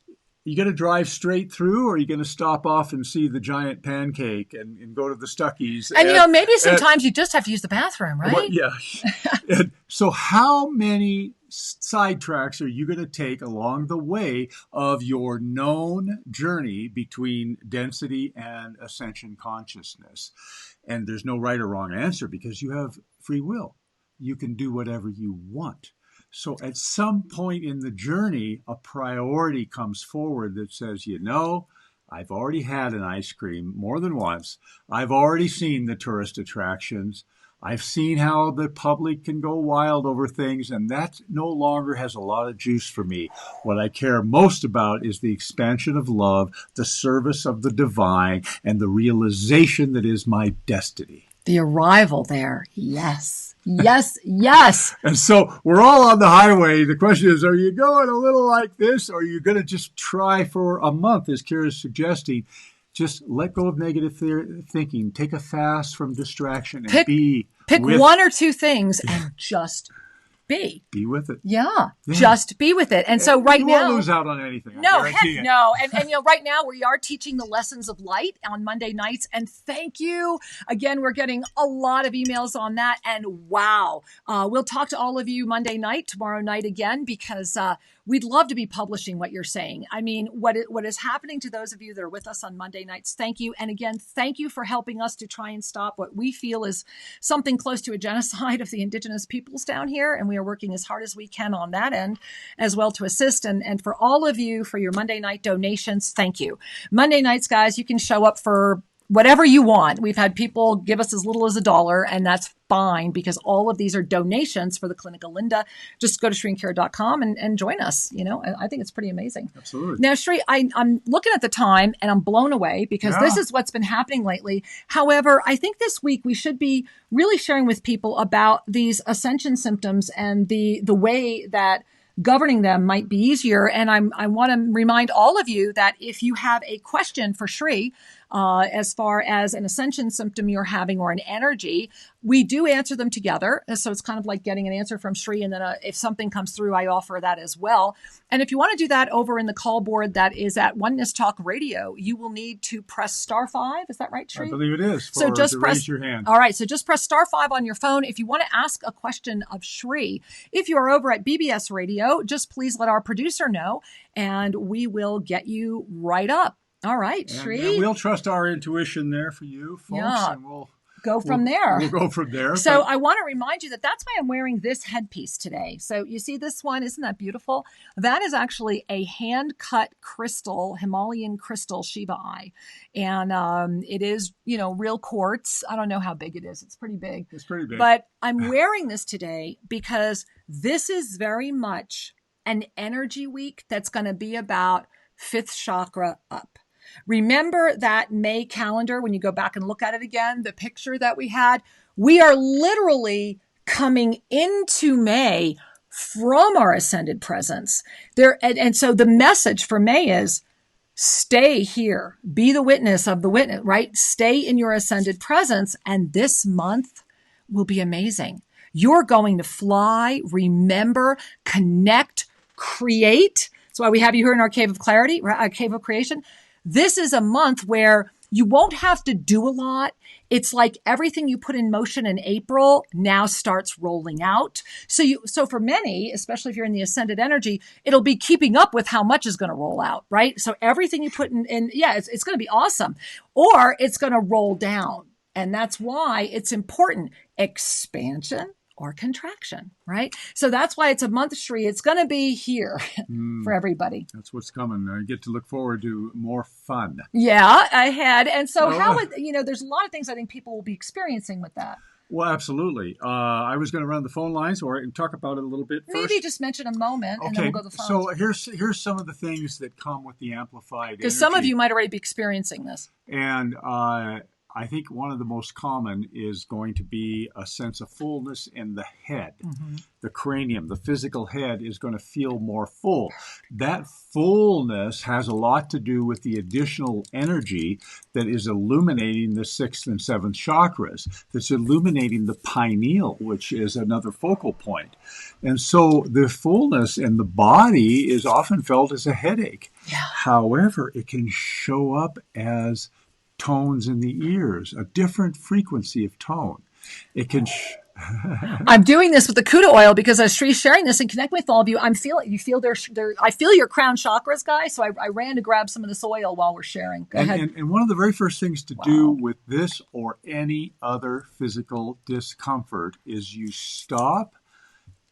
you going to drive straight through, or are you going to stop off and see the giant pancake and go to the Stuckey's? And maybe sometimes you just have to use the bathroom, right? Well, yeah. And so how many sidetracks are you going to take along the way of your known journey between density and ascension consciousness? And there's no right or wrong answer, because you have free will. You can do whatever you want. So at some point in the journey, a priority comes forward that says, I've already had an ice cream more than once. I've already seen the tourist attractions. I've seen how the public can go wild over things, and that no longer has a lot of juice for me. What I care most about is the expansion of love, the service of the divine, and the realization that is my destiny. The arrival there. Yes. Yes. Yes. And so we're all on the highway. The question is, are you going a little like this, or are you going to just try for a month, as Kira's suggesting? Just let go of negative thinking. Take a fast from distraction and pick one or two things and just be. Be with it. Yeah. Just be with it. And so right you now, won't lose out on anything. No, heck no. And right now we are teaching the lessons of light on Monday nights. And thank you. Again, we're getting a lot of emails on that. And wow, we'll talk to all of you Monday night, tomorrow night again, because we'd love to be publishing what you're saying. I mean, what is happening to those of you that are with us on Monday nights, thank you. And again, thank you for helping us to try and stop what we feel is something close to a genocide of the indigenous peoples down here. And we are working as hard as we can on that end as well to assist. And for all of you, for your Monday night donations, thank you. Monday nights, guys, you can show up for whatever you want. We've had people give us as little as $1, and that's fine because all of these are donations for the Clinical Linda. Just go to ShriandKara.com and join us. You know, I think it's pretty amazing. Absolutely. Now, Shri, I'm looking at the time and I'm blown away because this is what's been happening lately. However, I think this week we should be really sharing with people about these ascension symptoms and the way that governing them might be easier. And I want to remind all of you that if you have a question for Shri, as far as an ascension symptom you're having or an energy, we do answer them together. So it's kind of like getting an answer from Shri. And then if something comes through, I offer that as well. And if you want to do that over in the call board that is at Oneness Talk Radio, you will need to press *5. Is that right, Shri? I believe it is. So just raise your hand. All right. So just press *5 on your phone. If you want to ask a question of Shri, if you are over at BBS Radio, just please let our producer know and we will get you right up. All right, Shri. And we'll trust our intuition there for you, folks, and we'll go from there. We'll go from there. So I want to remind you that's why I'm wearing this headpiece today. So you see this one, isn't that beautiful? That is actually a hand-cut crystal, Himalayan crystal Shiva eye. And it is, real quartz. I don't know how big it is. It's pretty big. It's pretty big. But I'm wearing this today because this is very much an energy week that's going to be about 5th chakra up. Remember that May calendar, when you go back and look at it again, the picture that we had, we are literally coming into May from our ascended presence there. And so the message for May is stay here, be the witness of the witness, right? Stay in your ascended presence. And this month will be amazing. You're going to fly, remember, connect, create. That's why we have you here in our cave of clarity, our cave of creation. This is a month where you won't have to do a lot. It's like everything you put in motion in April now starts rolling out. So for many, especially if you're in the ascended energy, it'll be keeping up with how much is going to roll out, right? So everything you put in it's going to be awesome, or it's going to roll down. And that's why it's important. Expansion or contraction, right? So that's why it's a month, Shri. It's going to be here for everybody. That's what's coming. I get to look forward to more fun. Yeah, ahead. And so how would, there's a lot of things I think people will be experiencing with that. Well, absolutely. I was going to run the phone lines or talk about it a little bit first. Maybe just mention a moment and then we'll go to the phones. So here's some of the things that come with the amplified energy. Because some of you might already be experiencing this. And I think one of the most common is going to be a sense of fullness in the head. Mm-hmm. The cranium, the physical head is going to feel more full. That fullness has a lot to do with the additional energy that is illuminating the 6th and 7th chakras, that's illuminating the pineal, which is another focal point. And so the fullness in the body is often felt as a headache. Yeah. However, it can show up as tones in the ears, a different frequency of tone. It can. I'm doing this with the Kuda oil because as Shri's sharing this and connecting with all of you, I feel your crown chakras, guys. So I ran to grab some of this oil while we're sharing. Go ahead. And one of the very first things to do with this or any other physical discomfort is you stop,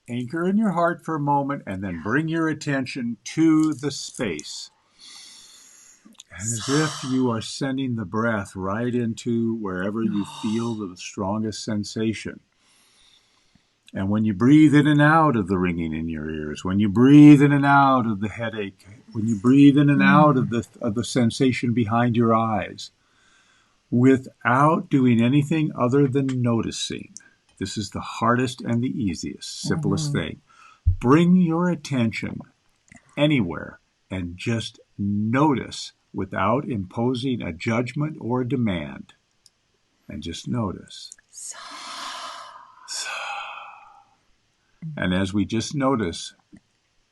anchor in your heart for a moment, and then bring your attention to the space. And as if you are sending the breath right into wherever you feel the strongest sensation. And when you breathe in and out of the ringing in your ears, when you breathe in and out of the headache, when you breathe in and out of the sensation behind your eyes, without doing anything other than noticing, this is the hardest and the easiest, simplest thing. Bring your attention anywhere and just notice without imposing a judgment or a demand. And just notice. And as we just notice,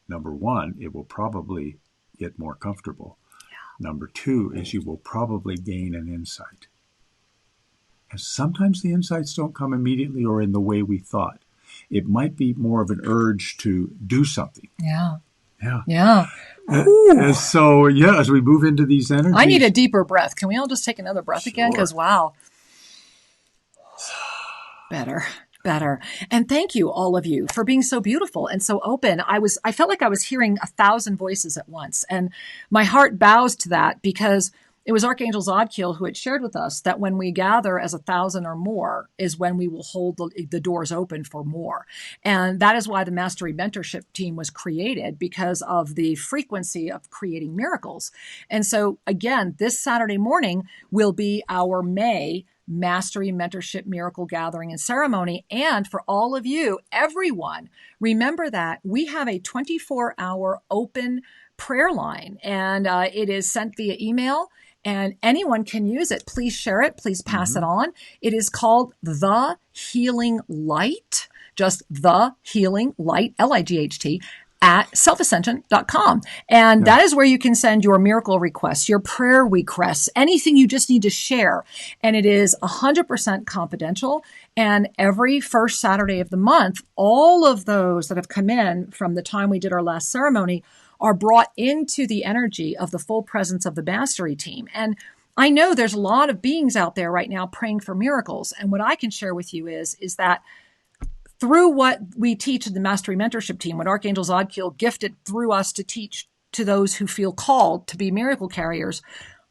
number one, it will probably get more comfortable. Number two is you will probably gain an insight. And sometimes the insights don't come immediately or in the way we thought. It might be more of an urge to do something. Yeah. Yeah. Yeah. And so, as we move into these energies. I need a deeper breath. Can we all just take another breath again? Because, wow. Better. And thank you, all of you, for being so beautiful and so open. I felt like I was hearing 1,000 voices at once. And my heart bows to that, because it was Archangel Zadkiel who had shared with us that when we gather as 1,000 or more is when we will hold the doors open for more. And that is why the Mastery Mentorship Team was created, because of the frequency of creating miracles. And so, again, this Saturday morning will be our May Mastery Mentorship Miracle Gathering and Ceremony. And for all of you, everyone, remember that we have a 24-hour open prayer line, and it is sent via email, and anyone can use it. Please share it. Please pass it on. It is called The Healing Light, just The Healing Light, Light, at selfascension.com. And that is where you can send your miracle requests, your prayer requests, anything you just need to share. And it is 100% confidential. And every first Saturday of the month, all of those that have come in from the time we did our last ceremony are brought into the energy of the full presence of the Mastery Team. And I know there's a lot of beings out there right now praying for miracles. And what I can share with you is that through what we teach in the Mastery Mentorship Team, what Archangel Zadkiel gifted through us to teach to those who feel called to be miracle carriers,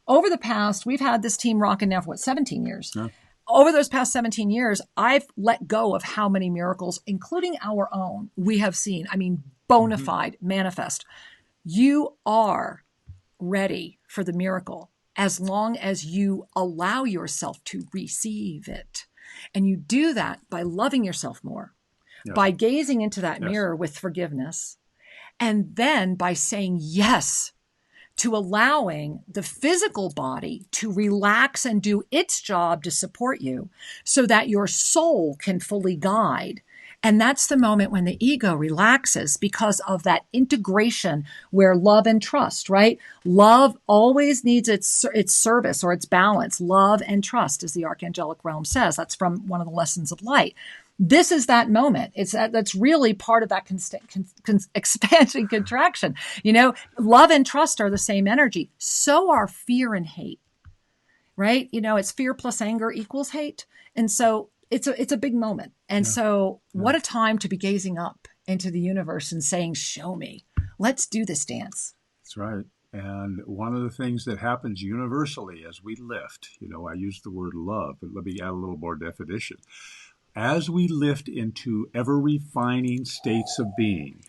over the past, we've had this team rocking now for 17 years. Yeah. Over those past 17 years, I've let go of how many miracles, including our own, we have seen. I mean, bona fide, manifest. You are ready for the miracle as long as you allow yourself to receive it. And you do that by loving yourself more, by gazing into that mirror with forgiveness, and then by saying yes to allowing the physical body to relax and do its job to support you so that your soul can fully guide. And that's the moment when the ego relaxes, because of that integration where love and trust, right? Love always needs its service or its balance. Love and trust, as the archangelic realm says. That's from one of the lessons of light. This is that moment. That's really part of that expansion contraction. You know, love and trust are the same energy. So are fear and hate, right? You know, it's fear plus anger equals hate. And so it's a big moment. And so what a time to be gazing up into the universe and saying, show me, let's do this dance. That's right. And one of the things that happens universally as we lift, I use the word love, but let me add a little more definition. As we lift into ever-refining states of being,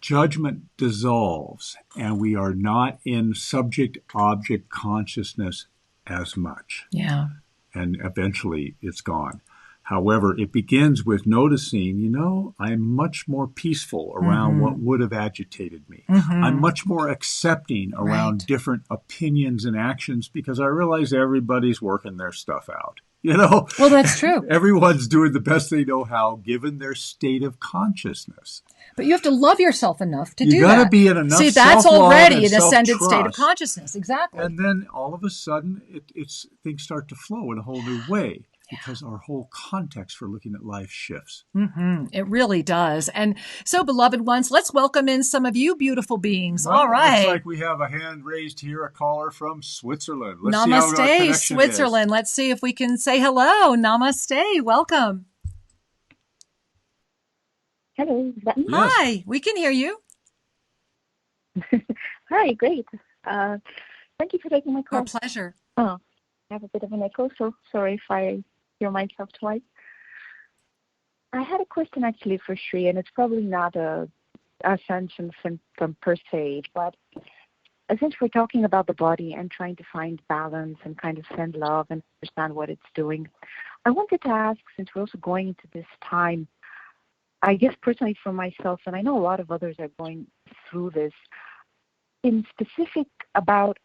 judgment dissolves, and we are not in subject-object consciousness as much. Yeah. And eventually it's gone. However, it begins with noticing, I'm much more peaceful around what would have agitated me. I'm much more accepting around different opinions and actions, because I realize everybody's working their stuff out. Well, that's true. Everyone's doing the best they know how, given their state of consciousness. But you have to love yourself enough to do that. You got to be in enough self-love. See, that's already an ascended state of consciousness. Exactly. And then all of a sudden, things start to flow in a whole new way. Because our whole context for looking at life shifts. It really does. And so, beloved ones, let's welcome in some of you beautiful beings. Well, all right. Looks like we have a hand raised here, a caller from Switzerland. Let's Namaste, see Switzerland. Let's see if we can say hello. Namaste. Welcome. Hello. Yes. Hi. We can hear you. Hi. Great. Thank you for taking my call. Our pleasure. Oh, I have a bit of an echo, so sorry if I hear myself twice. I had a question actually for Shri, and it's probably not a ascension symptom per se, but since we're talking about the body and trying to find balance and kind of send love and understand what it's doing, I wanted to ask, since we're also going into this time, I guess personally for myself, and I know a lot of others are going through this, in specific about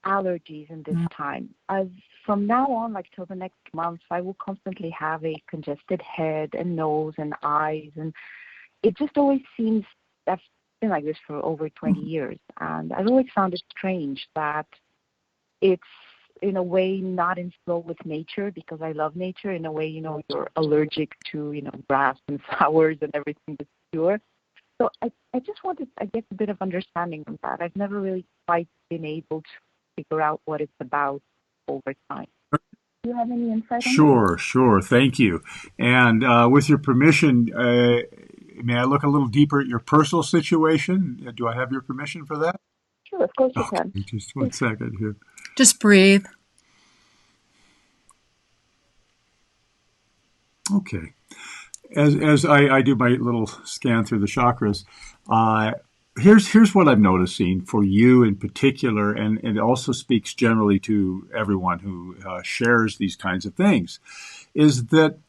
allergies in this time. I've from now on, like till the next month, I will constantly have a congested head and nose and eyes. And it just always seems, I've been like this for over 20 years. And I've always found it strange that it's, in a way, not in flow with nature, because I love nature. In a way, you're allergic to, grass and flowers and everything that's pure. So I just wanted, I guess, a bit of understanding on that. I've never really quite been able to figure out what it's about over time. Do you have any insight on that? Sure. Thank you. And with your permission, may I look a little deeper at your personal situation? Do I have your permission for that? Sure, of course you can. Just one second here. Just breathe. Okay. As I do my little scan through the chakras, here's what I'm noticing for you in particular, and it also speaks generally to everyone who shares these kinds of things, is that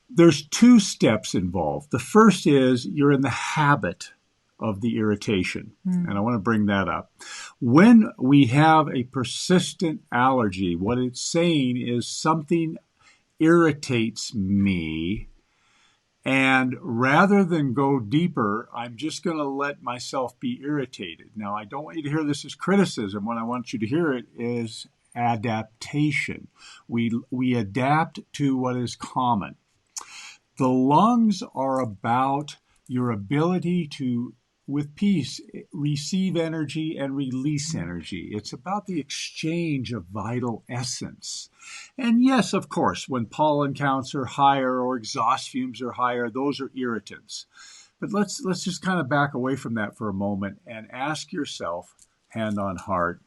there's two steps involved. The first is you're in the habit of the irritation, and I want to bring that up. When we have a persistent allergy, what it's saying is something irritates me, and rather than go deeper, I'm just going to let myself be irritated. Now, I don't want you to hear this as criticism. What I want you to hear it is adaptation. We adapt to what is common. The lungs are about your ability to, with peace, receive energy and release energy. It's about the exchange of vital essence. And yes, of course, when pollen counts are higher or exhaust fumes are higher, those are irritants. But let's just kind of back away from that for a moment and ask yourself, hand on heart,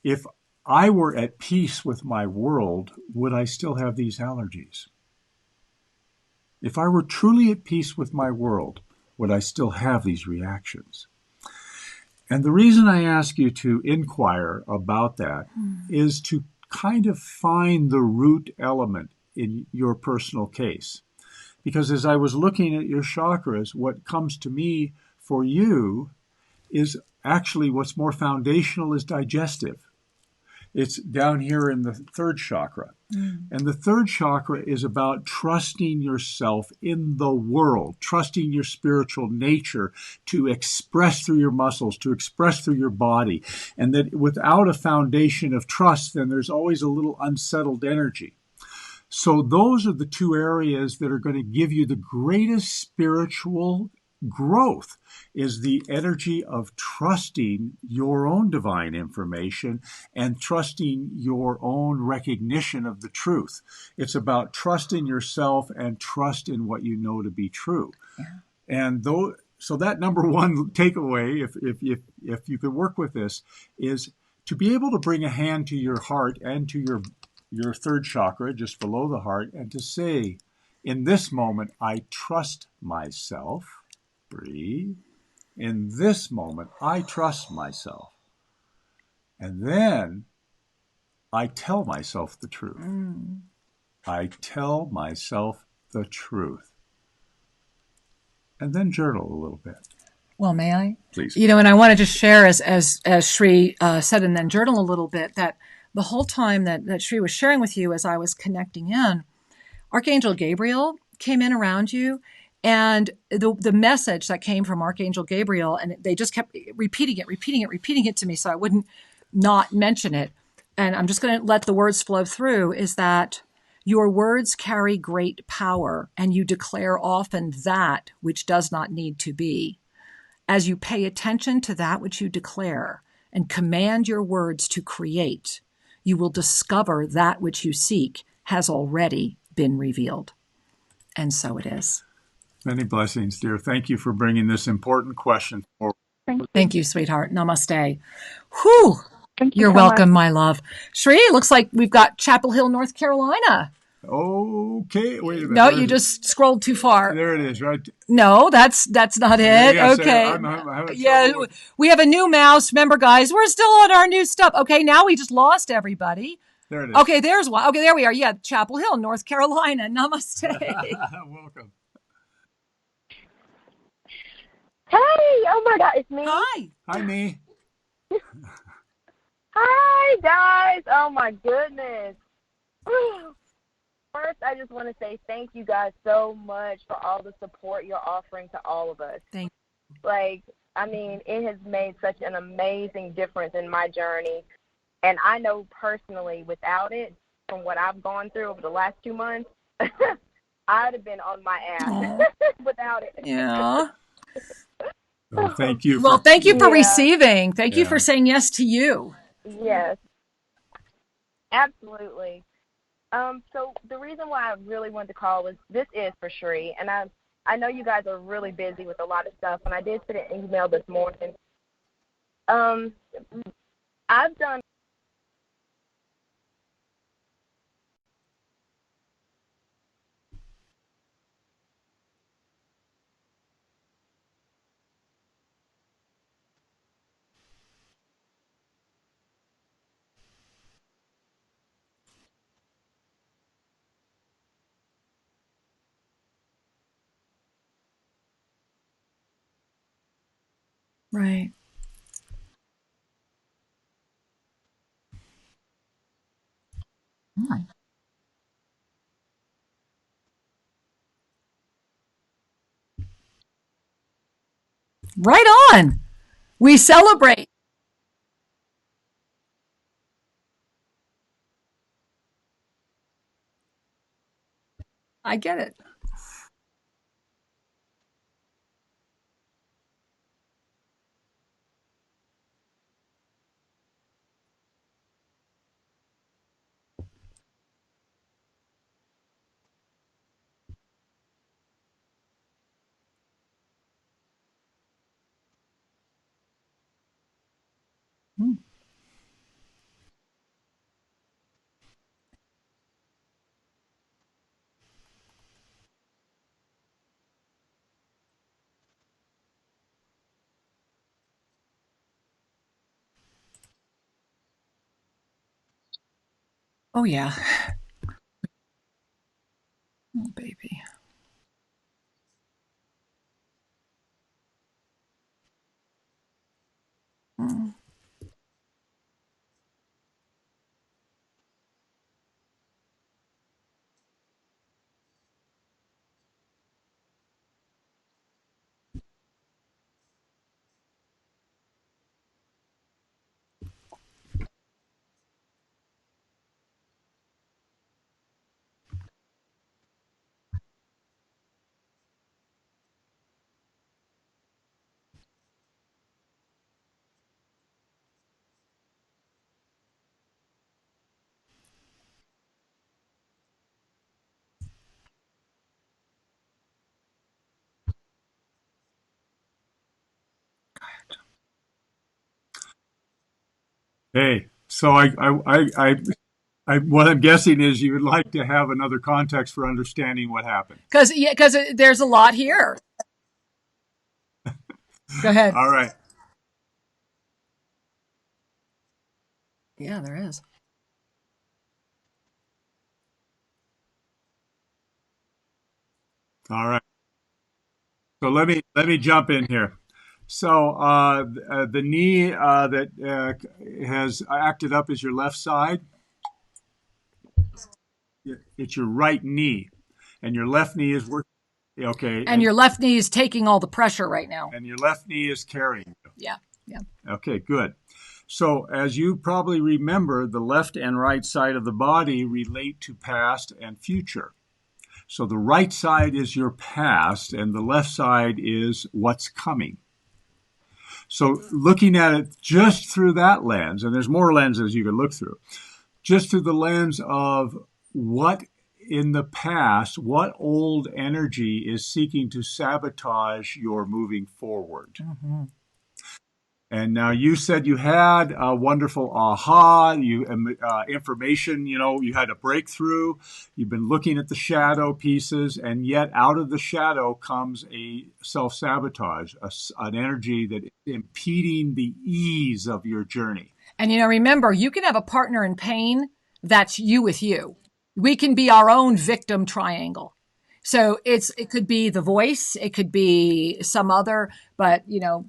if I were at peace with my world, would I still have these allergies? If I were truly at peace with my world, would I still have these reactions? And the reason I ask you to inquire about that is to kind of find the root element in your personal case. Because as I was looking at your chakras, what comes to me for you is actually what's more foundational is digestive. It's down here in the third chakra. And the third chakra is about trusting yourself in the world, trusting your spiritual nature to express through your muscles, to express through your body. And that without a foundation of trust, then there's always a little unsettled energy. So those are the two areas that are going to give you the greatest spiritual growth, is the energy of trusting your own divine information and trusting your own recognition of the truth. It's about trust in yourself and trust in what you know to be true. Yeah. And so that number one takeaway, if you could work with this, is to be able to bring a hand to your heart and to your third chakra, just below the heart, and to say, in this moment, I trust myself. Breathe. In this moment, I trust myself. And then I tell myself the truth. I tell myself the truth. And then journal a little bit. Well, may I? Please. And I want to just share, as Shri said, and then journal a little bit, that the whole time that Shri was sharing with you as I was connecting in, Archangel Gabriel came in around you. And the message that came from Archangel Gabriel, and they just kept repeating it to me so I wouldn't not mention it. And I'm just going to let the words flow through, is that your words carry great power, and you declare often that which does not need to be. As you pay attention to that which you declare and command your words to create, you will discover that which you seek has already been revealed. And so it is. Many blessings, dear. Thank you for bringing this important question forward. Thank you, sweetheart. Namaste. Whew. You're so welcome, much. my love. Shri, it looks like we've got Chapel Hill, North Carolina. Okay, wait a minute. No, you just scrolled too far. There it is, right? No, that's not it. Yes, okay. I'm we have a new mouse. Remember, guys, we're still on our new stuff. Okay, now we just lost everybody. There it is. Okay, there's one. Okay, there we are. Yeah, Chapel Hill, North Carolina. Namaste. Welcome. Hey! Oh my God, it's me. Hi. Hi, me. Hi, guys. Oh, my goodness. First, I just want to say thank you guys so much for all the support you're offering to all of us. Thank you. Like, I mean, it has made such an amazing difference in my journey. And I know personally, without it, from what I've gone through over the last 2 months, I'd have been on my ass without it. Yeah. So thank you. Well, thank you for receiving. Thank you for saying yes to you. Yes, absolutely. So the reason why I really wanted to call was this is for Sheree, and I know you guys are really busy with a lot of stuff, and I did send an email this morning. I've done Right. Right on. We celebrate. I get it. Oh, yeah. Oh, baby. Mm. Hey, so what I'm guessing is you would like to have another context for understanding what happened. Because there's a lot here. Go ahead. All right. Yeah, there is. All right. So let me jump in here. So the knee that has acted up is your left side. It's your right knee, and your left knee is working. Okay. And your left knee is taking all the pressure right now. And your left knee is carrying you. Yeah. Yeah. Okay, good. So as you probably remember, the left and right side of the body relate to past and future. So the right side is your past, and the left side is what's coming. So looking at it just through that lens, and there's more lenses you can look through, just through the lens of what in the past, what old energy is seeking to sabotage your moving forward. Mm-hmm. And now you said you had a wonderful aha, information, you had a breakthrough. You've been looking at the shadow pieces, and yet out of the shadow comes a self-sabotage, an energy that is impeding the ease of your journey. And, remember, you can have a partner in pain that's you with you. We can be our own victim triangle. So it could be the voice, it could be some other, but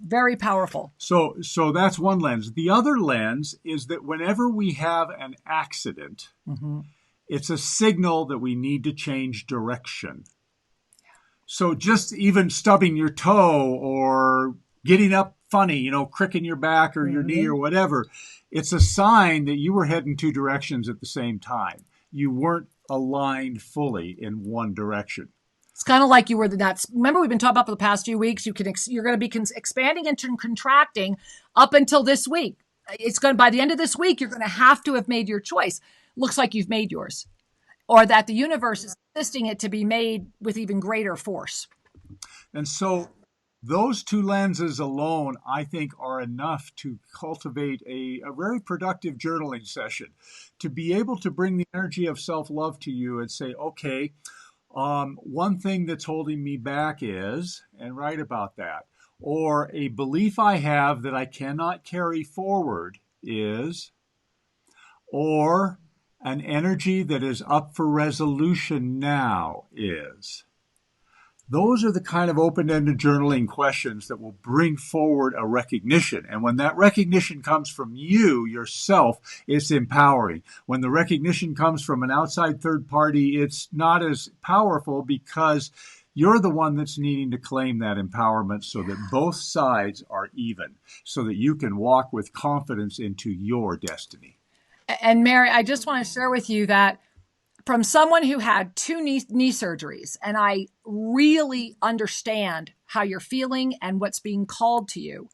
very powerful. So that's one lens. The other lens is that whenever we have an accident, it's a signal that we need to change direction. So just even stubbing your toe or getting up funny, cricking your back or your knee or whatever, it's a sign that you were heading two directions at the same time. You weren't aligned fully in one direction. It's kind of like you were remember we've been talking about for the past few weeks, you're going to be expanding and contracting up until this week. By the end of this week, you're going to have made your choice. Looks like you've made yours, or that the universe is assisting it to be made with even greater force. And so those two lenses alone, I think, are enough to cultivate a very productive journaling session, to be able to bring the energy of self-love to you and say, okay, one thing that's holding me back is, and write about that. Or a belief I have that I cannot carry forward is, or an energy that is up for resolution now is. Those are the kind of open-ended journaling questions that will bring forward a recognition. And when that recognition comes from you, yourself, it's empowering. When the recognition comes from an outside third party, it's not as powerful because you're the one that's needing to claim that empowerment so that both sides are even, so that you can walk with confidence into your destiny. And Mary, I just want to share with you that from someone who had 2 knee surgeries, and I really understand how you're feeling and what's being called to you,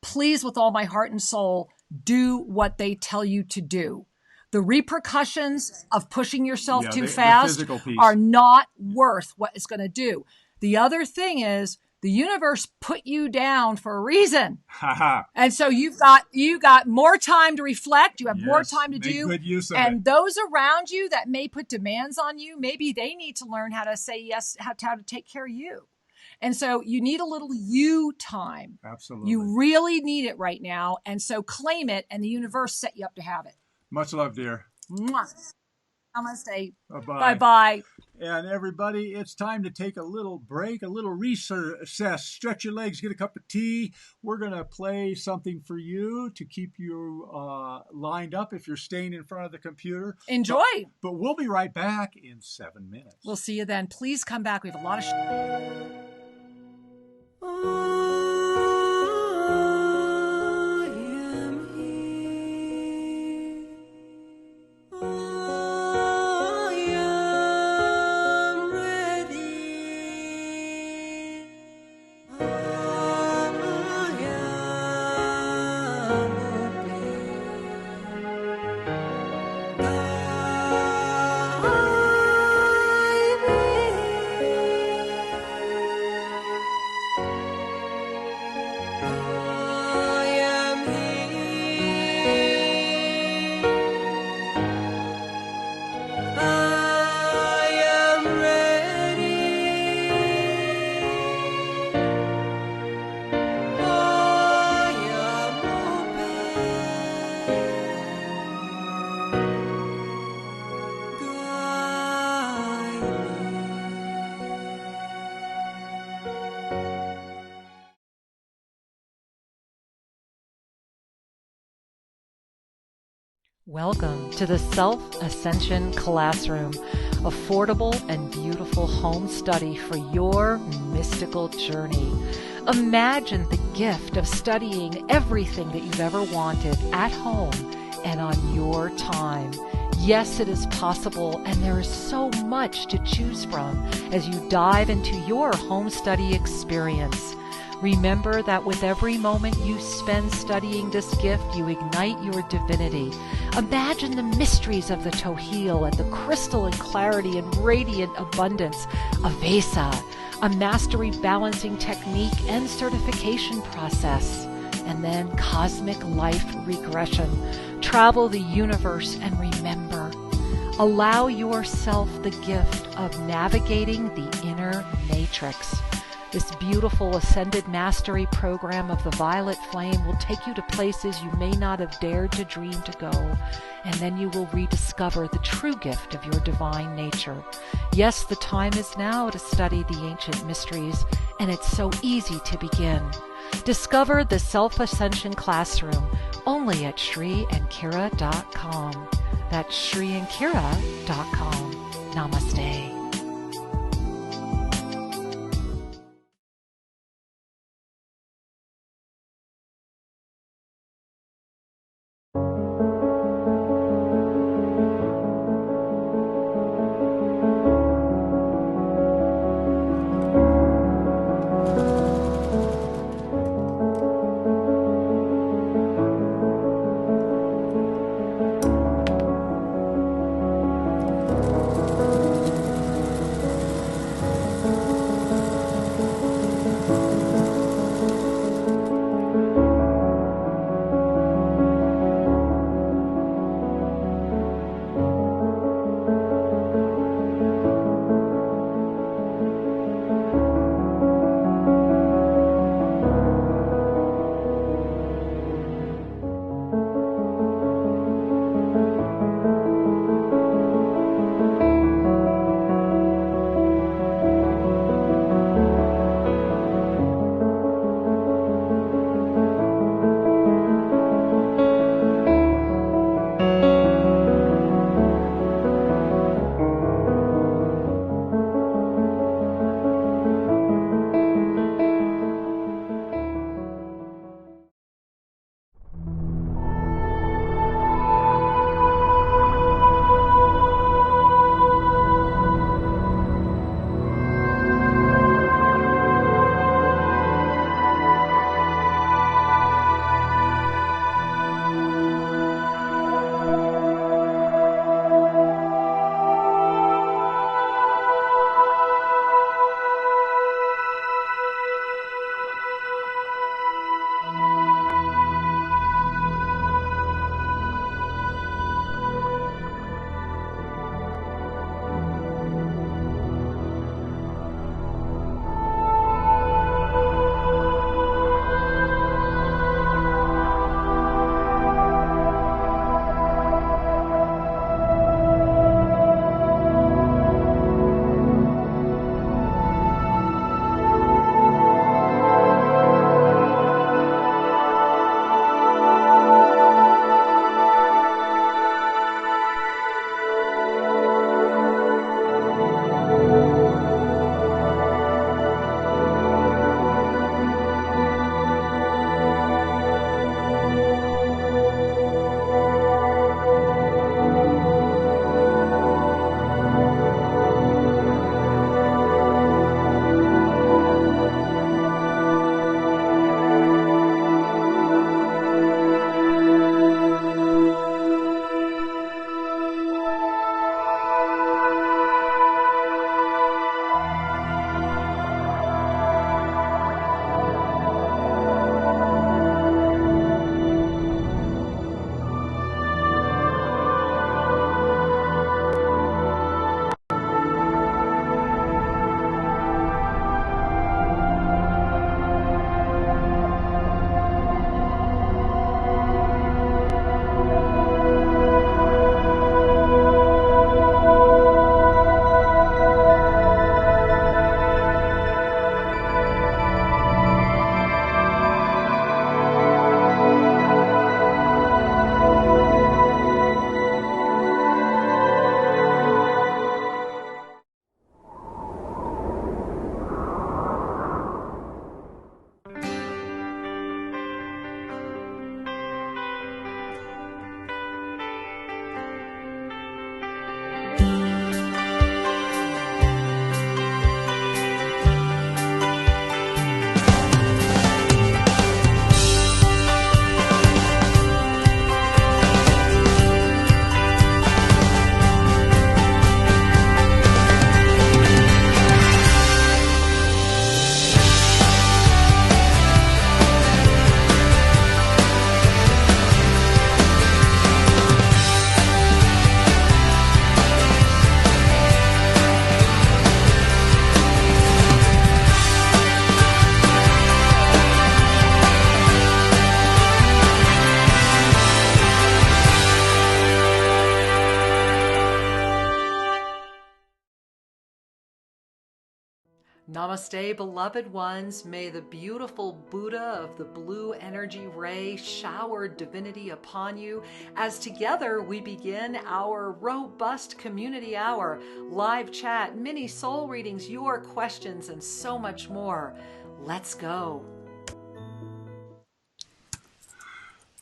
please, with all my heart and soul, do what they tell you to do. The repercussions of pushing yourself too fast are not worth what it's going to do. The other thing is, the universe put you down for a reason. And so you got more time to reflect. You have more time to do. Good use of and it. Those around you that may put demands on you, maybe they need to learn how to say yes, how to take care of you. And so you need a little you time. Absolutely. You really need it right now. And so claim it, and the universe set you up to have it. Much love, dear. Mwah. Namaste. Bye-bye. Bye-bye. And everybody, it's time to take a little break, a little recess. Stretch your legs, get a cup of tea. We're going to play something for you to keep you lined up if you're staying in front of the computer. Enjoy. But we'll be right back in 7 minutes. We'll see you then. Please come back. We have a lot of Welcome to the Self-Ascension Classroom, affordable and beautiful home study for your mystical journey. Imagine the gift of studying everything that you've ever wanted at home and on your time. Yes, it is possible, and there is so much to choose from as you dive into your home study experience. Remember that with every moment you spend studying this gift, you ignite your divinity. Imagine the mysteries of the Tohil and the crystalline clarity and radiant abundance of Vesa, a mastery balancing technique and certification process, and then cosmic life regression. Travel the universe and remember. Allow yourself the gift of navigating the inner matrix. This beautiful ascended mastery program of the violet flame will take you to places you may not have dared to dream to go, and then you will rediscover the true gift of your divine nature. Yes, the time is now to study the ancient mysteries, and it's so easy to begin. Discover the Self-Ascension Classroom only at ShriAndKira.com. That's ShriAndKira.com. Namaste. Namaste, beloved ones. May the beautiful Buddha of the blue energy ray shower divinity upon you as together we begin our robust community hour, live chat, mini soul readings, your questions, and so much more. Let's go.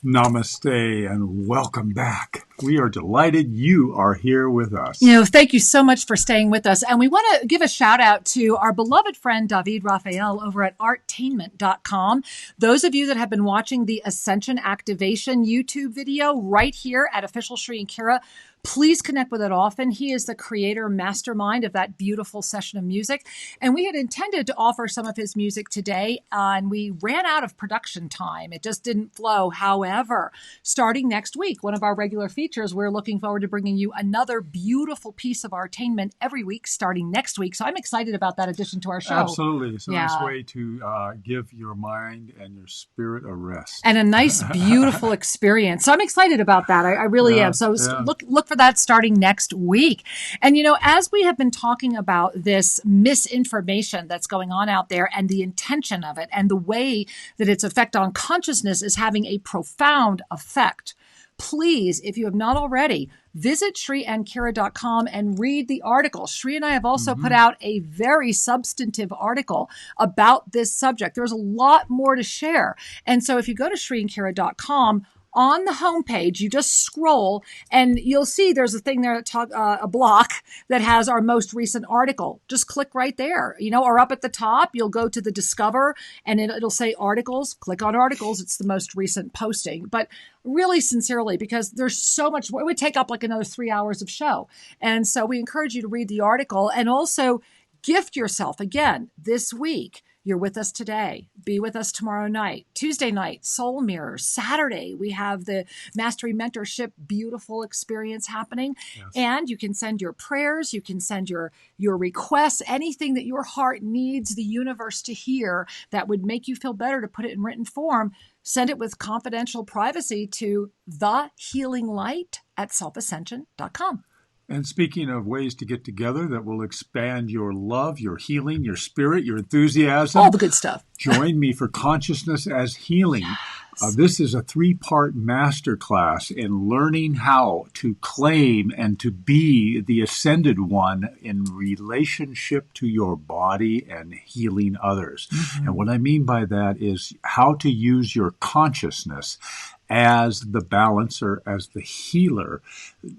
Namaste and welcome back. We are delighted you are here with us. Thank you so much for staying with us. And we want to give a shout out to our beloved friend, David Raphael, over at arttainment.com. Those of you that have been watching the Ascension Activation YouTube video right here at Official Sri and Kira, please connect with it often. He is the creator mastermind of that beautiful session of music. And we had intended to offer some of his music today, and we ran out of production time. It just didn't flow. However, starting next week, one of our regular features, we're looking forward to bringing you another beautiful piece of artainment every week starting next week. So I'm excited about that addition to our show. Absolutely. It's a nice way to give your mind and your spirit a rest. And a nice, beautiful experience. So I'm excited about that. I really am. So look for that starting next week. And, as we have been talking about this misinformation that's going on out there and the intention of it and the way that its effect on consciousness is having a profound effect, please, if you have not already, visit SriandKira.com and read the article. Sri and I have also put out a very substantive article about this subject. There's a lot more to share. And so if you go to SriandKira.com, on the homepage, you just scroll and you'll see there's a thing there that a block that has our most recent article. Just click right there, or up at the top, you'll go to the Discover and it'll say articles. Click on articles. It's the most recent posting. But really sincerely, because there's so much, it would take up like another 3 hours of show. And so we encourage you to read the article and also gift yourself again this week. You're with us today. Be with us tomorrow night. Tuesday night, Soul Mirrors. Saturday, we have the Mastery Mentorship beautiful experience happening. Yes. And you can send your prayers. You can send your requests, anything that your heart needs the universe to hear that would make you feel better to put it in written form. Send it with confidential privacy to thehealinglight@selfascension.com. And speaking of ways to get together that will expand your love, your healing, your spirit, your enthusiasm. All the good stuff. Join me for Consciousness as Healing. Yes. This is a 3-part masterclass in learning how to claim and to be the ascended one in relationship to your body and healing others. Mm-hmm. And what I mean by that is how to use your consciousness as the balancer, as the healer,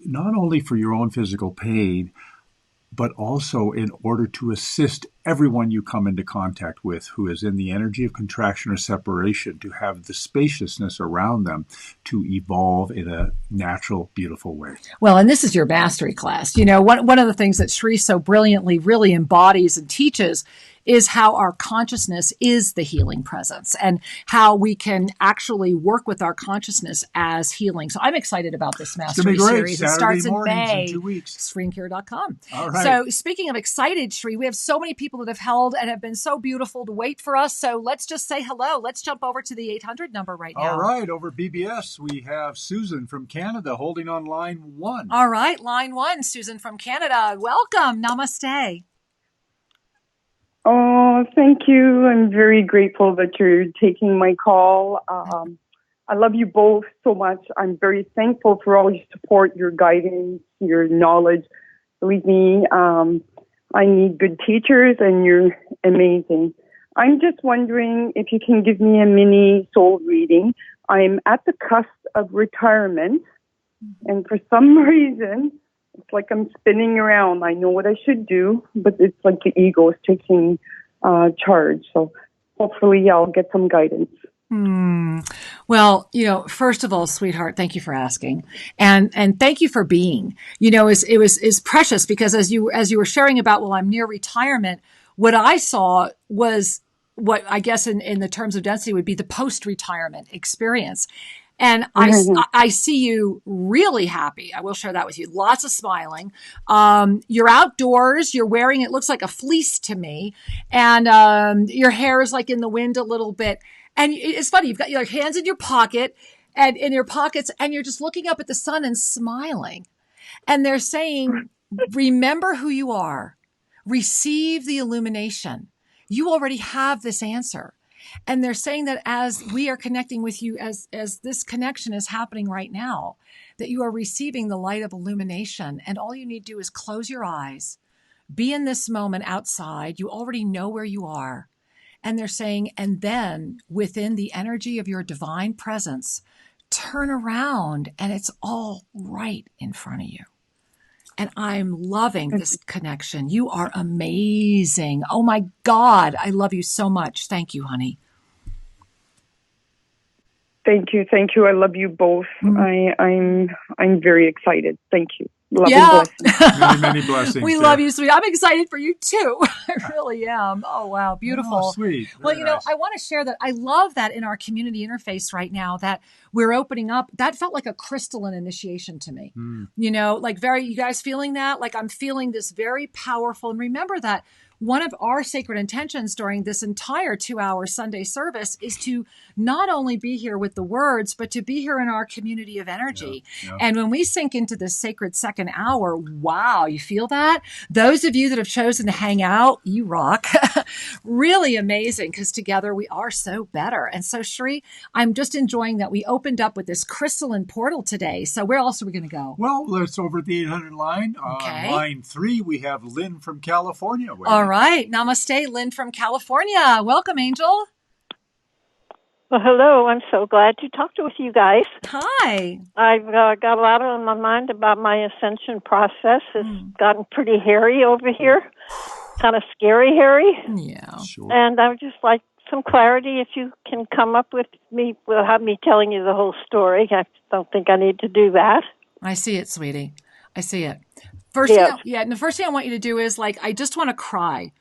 not only for your own physical pain, but also in order to assist everyone you come into contact with who is in the energy of contraction or separation, to have the spaciousness around them to evolve in a natural, beautiful way. Well, and this is your mastery class. One of the things that Sri so brilliantly really embodies and teaches is how our consciousness is the healing presence and how we can actually work with our consciousness as healing. So I'm excited about this mastery series. Saturday it starts in May. In 2 weeks. SriandKira.com. All right. So speaking of excited, Sri, we have so many people that have held and have been so beautiful to wait for us. So let's just say hello. Let's jump over to the 800 number right now. All right. Over BBS, we have Susan from Canada holding on line 1. All right. Line 1, Susan from Canada. Welcome. Namaste. Oh, thank you. I'm very grateful that you're taking my call. I love you both so much. I'm very thankful for all your support, your guidance, your knowledge. Believe me, I need good teachers, and you're amazing. I'm just wondering if you can give me a mini soul reading. I'm at the cusp of retirement, and for some reason, it's like I'm spinning around. I know what I should do, but it's like the ego is taking charge. So hopefully I'll get some guidance. Well, first of all, sweetheart, thank you for asking. And thank you for being. It was precious because as you were sharing about, well, I'm near retirement, what I saw was what I guess in the terms of density would be the post-retirement experience. And I see you really happy. I will share that with you. Lots of smiling. You're outdoors. You're wearing, it looks like a fleece to me. And your hair is like in the wind a little bit. And it's funny. You've got your hands in your pocket and in your pockets, and you're just looking up at the sun and smiling. And they're saying, remember who you are. Receive the illumination. you already have this answer. And they're saying that as we are connecting with you, as this connection is happening right now, that you are receiving the light of illumination. And all you need to do is close your eyes, be in this moment outside. You already know where you are. And they're saying, and then within the energy of your divine presence, turn around and it's all right in front of you. And I'm loving this connection. You are amazing. Oh my God. I love you so much. Thank you, honey. Thank you. Thank you. I love you both. I'm very excited. Thank you. Love and blessings. Many, many blessings. We love you, sweet. I'm excited for you too. I really am. Oh, wow. Beautiful. Oh, sweet. Well, you know, I want to share that. I love that in our community interface right now that we're opening up. That felt like a crystalline initiation to me. You know, like you guys feeling that? Like I'm feeling this very powerful. And remember that one of our sacred intentions during this entire 2-hour Sunday service is to not only be here with the words, but to be here in our community of energy. Yeah. And when we sink into this sacred second hour, wow, you feel that? Those of you that have chosen to hang out, you rock. Really amazing, because together we are so better. And so, Sri, I'm just enjoying that we opened up with this crystalline portal today. So where else are we going to go? Well, let's over at the 800 line. Okay. Line 3, we have Lynn from California. All right. Namaste, Lynn from California. Welcome, Angel. Well, hello. I'm so glad to talk with you guys. Hi. I've got a lot on my mind about my ascension process. It's gotten pretty hairy over here, kind of scary hairy. Yeah. Sure. And I would just like some clarity if you can come up with me. Will have me telling you the whole story. I don't think I need to do that. I see it, sweetie. I see it. And the first thing I want you to do is I just want to cry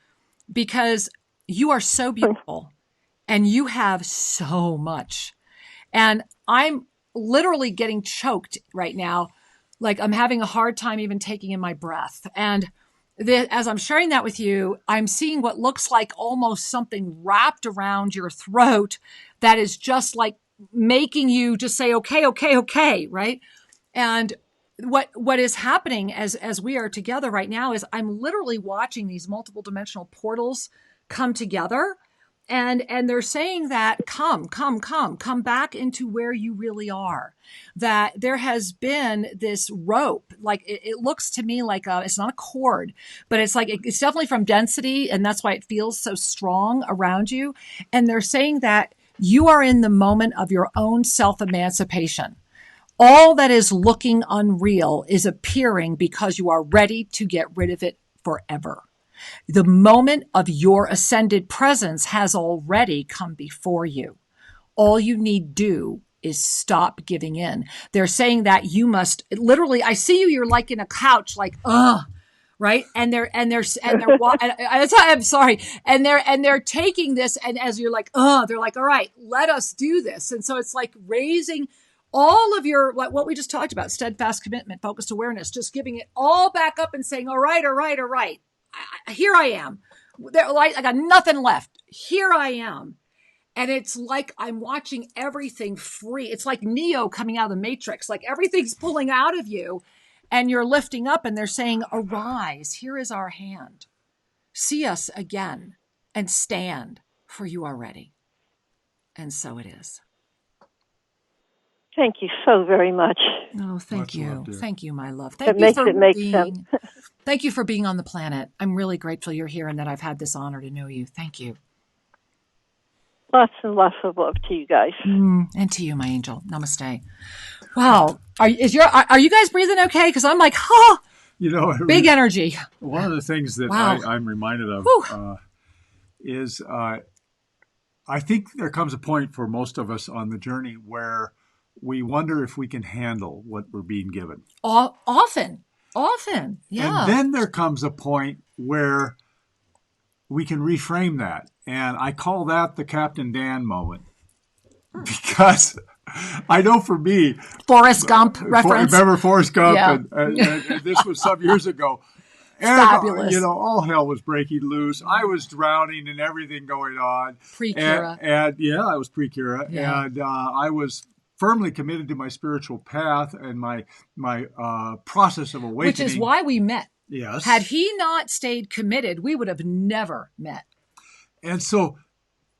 because you are so beautiful and you have so much. And I'm literally getting choked right now. Like I'm having a hard time even taking in my breath. And as I'm sharing that with you, I'm seeing what looks like almost something wrapped around your throat that is just like making you just say, okay, right? And what is happening as we are together right now is I'm literally watching these multiple dimensional portals come together. And they're saying that come back into where you really are. That there has been this rope, like it looks to me like it's not a cord, but it's like it's definitely from density, and that's why it feels so strong around you. And they're saying that you are in the moment of your own self-emancipation. All that is looking unreal is appearing because you are ready to get rid of it forever. The moment of your ascended presence has already come before you. All you need do is stop giving in. They're saying that you must literally, I see you, you're like in a couch, like, right? And I'm sorry. And they're taking this, and as you're like, they're like, all right, let us do this. And so it's like raising all of your, like what we just talked about, steadfast commitment, focused awareness, just giving it all back up and saying, all right. Here I am. I got nothing left. Here I am. And it's like I'm watching everything free. It's like Neo coming out of the Matrix. Like everything's pulling out of you and you're lifting up and they're saying, arise, here is our hand. See us again and stand, for you are ready. And so it is. Thank you so very much. Oh, thank you. Thank you, my love. Thank you for being. Thank you for being on the planet. I'm really grateful you're here and that I've had this honor to know you. Thank you. Lots and lots of love to you guys. And to you, my angel. Namaste. Wow. Are you guys breathing okay? Because I'm like, big energy. One of the things that I'm reminded of is I think there comes a point for most of us on the journey where we wonder if we can handle what we're being given. Often, yeah. And then there comes a point where we can reframe that. And I call that the Captain Dan moment. Because I know for me... Forrest Gump reference. Remember Forrest Gump? Yeah. And this was some years ago. Fabulous. All hell was breaking loose. I was drowning and everything going on. Pre-Kira. And I was pre-Kira. Yeah. And I was firmly committed to my spiritual path and my process of awakening. Which is why we met. Yes. Had he not stayed committed, we would have never met. And so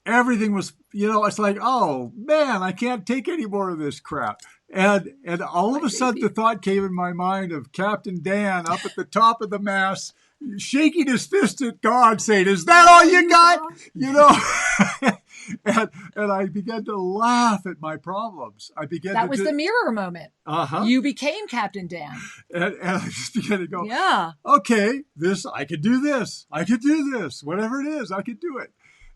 everything was, it's like, oh man, I can't take any more of this crap. And all of a sudden the thought came in my mind of Captain Dan up at the top of the mast, shaking his fist at God, saying, "Is that all you got?" And I began to laugh at my problems. That was the mirror moment. You became Captain Dan. And I just began to go, yeah, okay, I could do this. I could do this. Whatever it is, I could do it.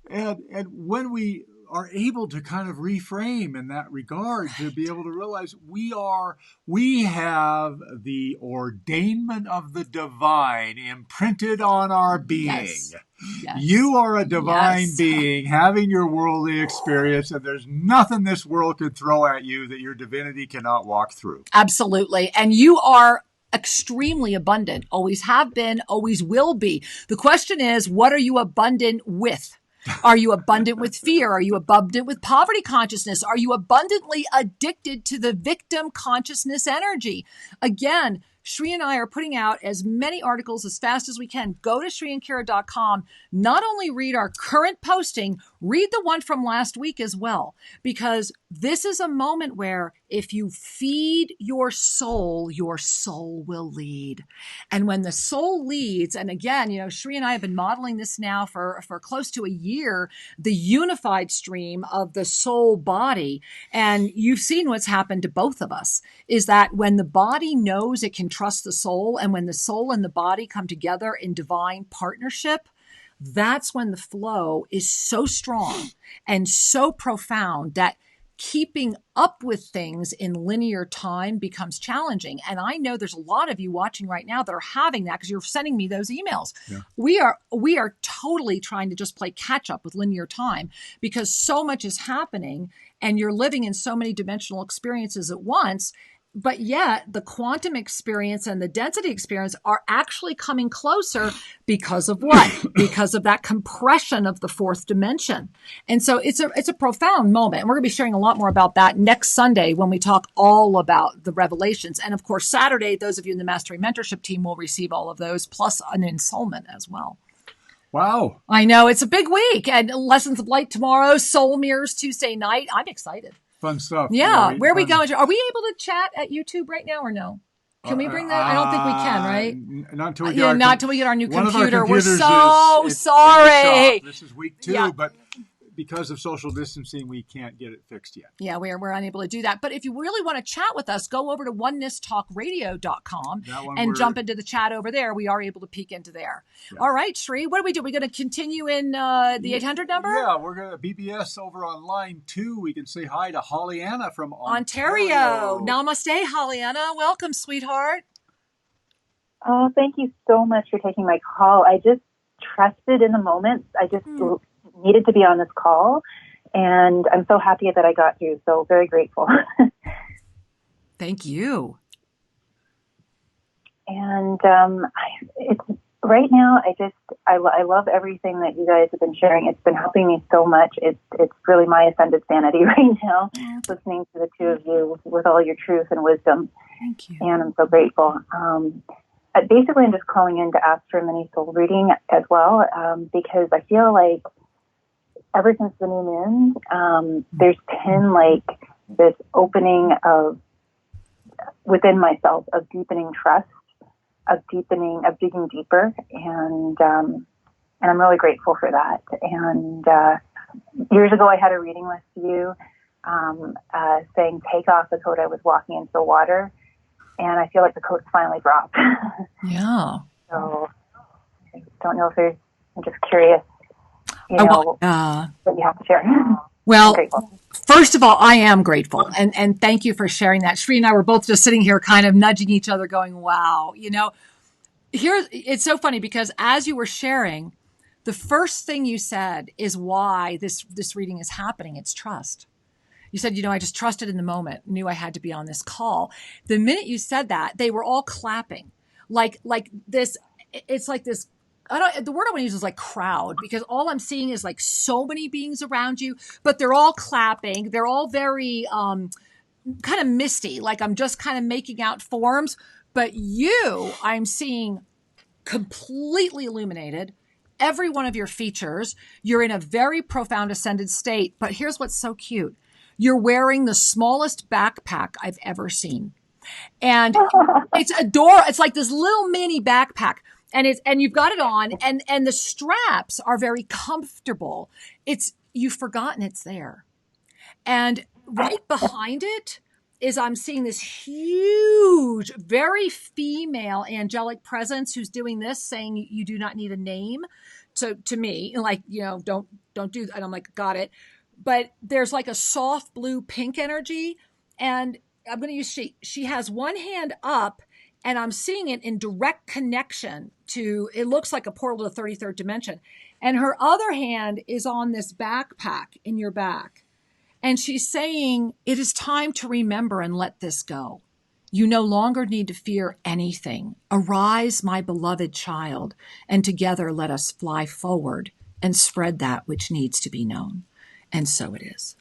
And when we are able to kind of reframe in that regard, to be able to realize we have the ordainment of the divine imprinted on our being. Yes. You are a divine being having your worldly experience, and there's nothing this world could throw at you that your divinity cannot walk through. Absolutely. And you are extremely abundant, always have been, always will be. The question is, what are you abundant with? Are you abundant with fear? Are you abundant with poverty consciousness? Are you abundantly addicted to the victim consciousness energy? Again, Shri and I are putting out as many articles as fast as we can. Go to ShriandKira.com. Not only read our current posting, read the one from last week as well, because this is a moment where if you feed your soul will lead. And when the soul leads, and again, Shri and I have been modeling this now for close to a year, the unified stream of the soul body. And you've seen what's happened to both of us, is that when the body knows it can trust the soul, and when the soul and the body come together in divine partnership, that's when the flow is so strong and so profound that keeping up with things in linear time becomes challenging. And I know there's a lot of you watching right now that are having that, because you're sending me those emails. Yeah. We are totally trying to just play catch up with linear time, because so much is happening and you're living in so many dimensional experiences at once. But yet the quantum experience and the density experience are actually coming closer because of what? Because of that compression of the fourth dimension. And so it's a profound moment. And we're going to be sharing a lot more about that next Sunday when we talk all about the revelations. And of course, Saturday, those of you in the Mastery Mentorship team will receive all of those, plus an installment as well. Wow. I know, it's a big week. And Lessons of Light tomorrow, Soul Mirrors Tuesday night. I'm excited. Fun stuff. Yeah. Where are we going? Are we able to chat at YouTube right now or no? Can we bring that? I don't think we can, right? Not until we get our new computer. We're so sorry. This is week 2, but because of social distancing, we can't get it fixed yet. Yeah, we're unable to do that. But if you really want to chat with us, go over to onenesstalkradio.com and jump into the chat over there. We are able to peek into there. Yeah. All right, Shri, what do we do? We're going to continue in the 800 number? Yeah, we're going to BBS over on line 2. We can say hi to Hollyana from Ontario. Namaste, Hollyana. Welcome, sweetheart. Oh, thank you so much for taking my call. I just trusted in the moment. I just needed to be on this call, and I'm so happy that I got through. So very grateful. Thank you. And it's right now. I love everything that you guys have been sharing. It's been helping me so much. It's really my ascended sanity right now, listening to the two of you with all your truth and wisdom. Thank you. And I'm so grateful. Basically, I'm just calling in to ask for a mini soul reading as well, because I feel like ever since the new moon, there's been like this opening of within myself, of deepening trust, of digging deeper, and I'm really grateful for that. And years ago, I had a reading with you saying "take off the coat I was walking into the water," and I feel like the coat's finally dropped. Yeah. So I don't know if there's. I'm just curious. What you have to share. Well, first of all, I am grateful. And thank you for sharing that. Shri and I were both just sitting here kind of nudging each other going, wow. It's so funny because as you were sharing, the first thing you said is why this reading is happening. It's trust. You said, I just trusted in the moment, knew I had to be on this call. The minute you said that, they were all clapping like this. It's like this. The word I want to use is like crowd, because all I'm seeing is like so many beings around you, but they're all clapping. They're all very kind of misty, like I'm just kind of making out forms. But I'm seeing completely illuminated, every one of your features. You're in a very profound ascended state. But here's what's so cute. You're wearing the smallest backpack I've ever seen. And it's adorable. It's like this little mini backpack. And you've got it on, and the straps are very comfortable. You've forgotten it's there. And right behind it is I'm seeing this huge, very female angelic presence who's doing this, saying you do not need a name to me. Like, don't do that. And I'm like, got it. But there's like a soft blue pink energy. And I'm going to use she has one hand up, and I'm seeing it in direct connection to, it looks like a portal to the 33rd dimension. And her other hand is on this backpack in your back. And she's saying, it is time to remember and let this go. You no longer need to fear anything. Arise, my beloved child, and together let us fly forward and spread that which needs to be known. And so it is.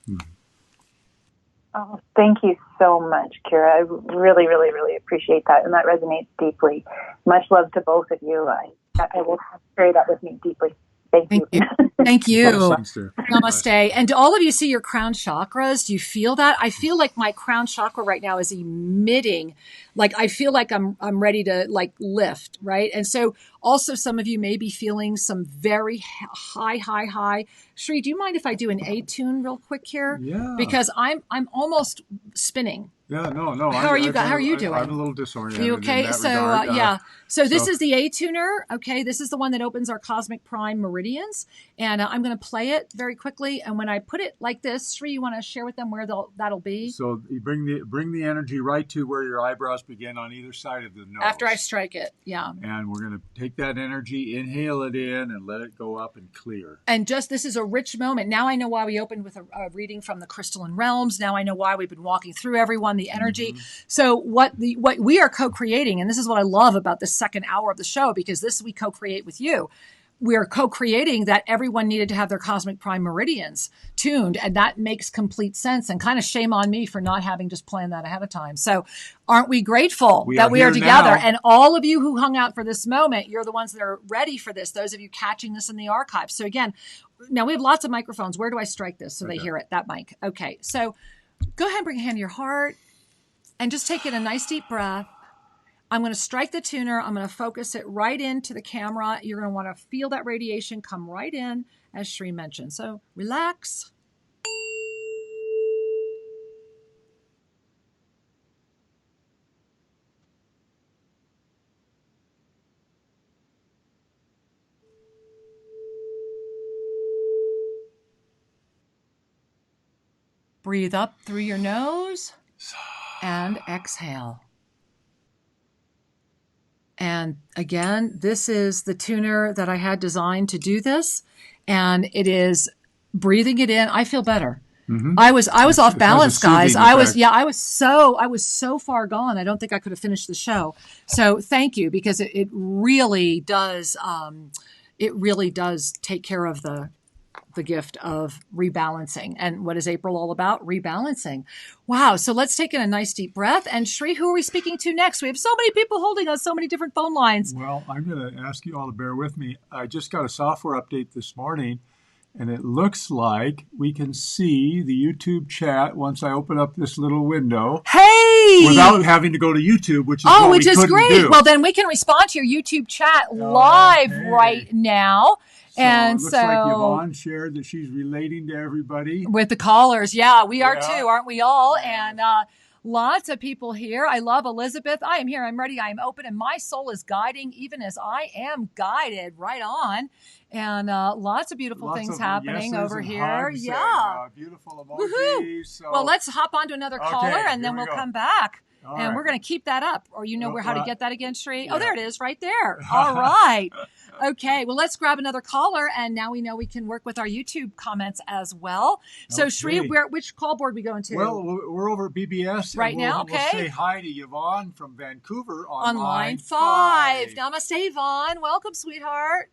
Oh, thank you so much, Kira. I really, really, really appreciate that. And that resonates deeply. Much love to both of you. I will carry that with me deeply. Thank you. Thank you. Namaste. And do all of you see your crown chakras? Do you feel that? I feel like my crown chakra right now is emitting. Like, I feel like I'm ready to like lift, right? And so also some of you may be feeling some very high. Shri, do you mind if I do an A tune real quick here? Yeah. Because I'm almost spinning. Yeah, no. How are you doing? I'm a little disoriented. You okay? So, So this is the A tuner. Okay. This is the one that opens our cosmic prime meridians. And I'm going to play it very quickly. And when I put it like this, Sri, you want to share with them where that'll be? So you bring the energy right to where your eyebrows begin on either side of the nose. After I strike it. Yeah. And we're going to take that energy, inhale it in, and let it go up and clear. And this is a rich moment. Now I know why we opened with a reading from the crystalline realms. Now I know why we've been walking through everyone, the energy. Mm-hmm. So what we are co-creating, and this is what I love about the second hour of the show, because this we co-create with you. We are co-creating that everyone needed to have their cosmic prime meridians tuned, and that makes complete sense. And kind of shame on me for not having just planned that ahead of time. So aren't we grateful that we are together? Now. And all of you who hung out for this moment, you're the ones that are ready for this. Those of you catching this in the archive. So again, now we have lots of microphones. Where do I strike this so they hear it? That mic. Okay. So go ahead and bring a hand to your heart and just take in a nice deep breath. I'm going to strike the tuner. I'm going to focus it right into the camera. You're going to want to feel that radiation come right in, as Shri mentioned. So relax. Breathe up through your nose and exhale. And again, this is the tuner that I had designed to do this. And it is breathing it in. I feel better. Mm-hmm. I was off balance, guys. I was so far gone. I don't think I could have finished the show. So thank you, because it really does take care of the gift of rebalancing. And what is April all about? Rebalancing. Wow. So let's take in a nice deep breath. And Shri, who are we speaking to next? We have so many people holding us, so many different phone lines. Well, I'm going to ask you all to bear with me. I just got a software update this morning, and it looks like we can see the YouTube chat once I open up this little window. Hey! Without having to go to YouTube, which is great. Do. Well, then we can respond to your YouTube chat live right now. So it looks like Yvonne shared that she's relating to everybody. With the callers. Yeah, we are too, aren't we all? And lots of people here. I love Elizabeth. I am here. I'm ready. I am open. And my soul is guiding even as I am guided. Right on. And lots of beautiful things happening over here. Yeah. Beautiful emojis. So. Well, let's hop on to another caller and then we'll come back. And we're going to keep that up. Or how to get that again, Shri? Yeah. Oh, there it is right there. All right. Okay, well, let's grab another caller, and now we know we can work with our YouTube comments as well. So, Shri, which call board are we going to? Well, we're over at BBS right now. Okay, we'll say hi to Yvonne from Vancouver on line 5. Namaste, Yvonne. Welcome, sweetheart.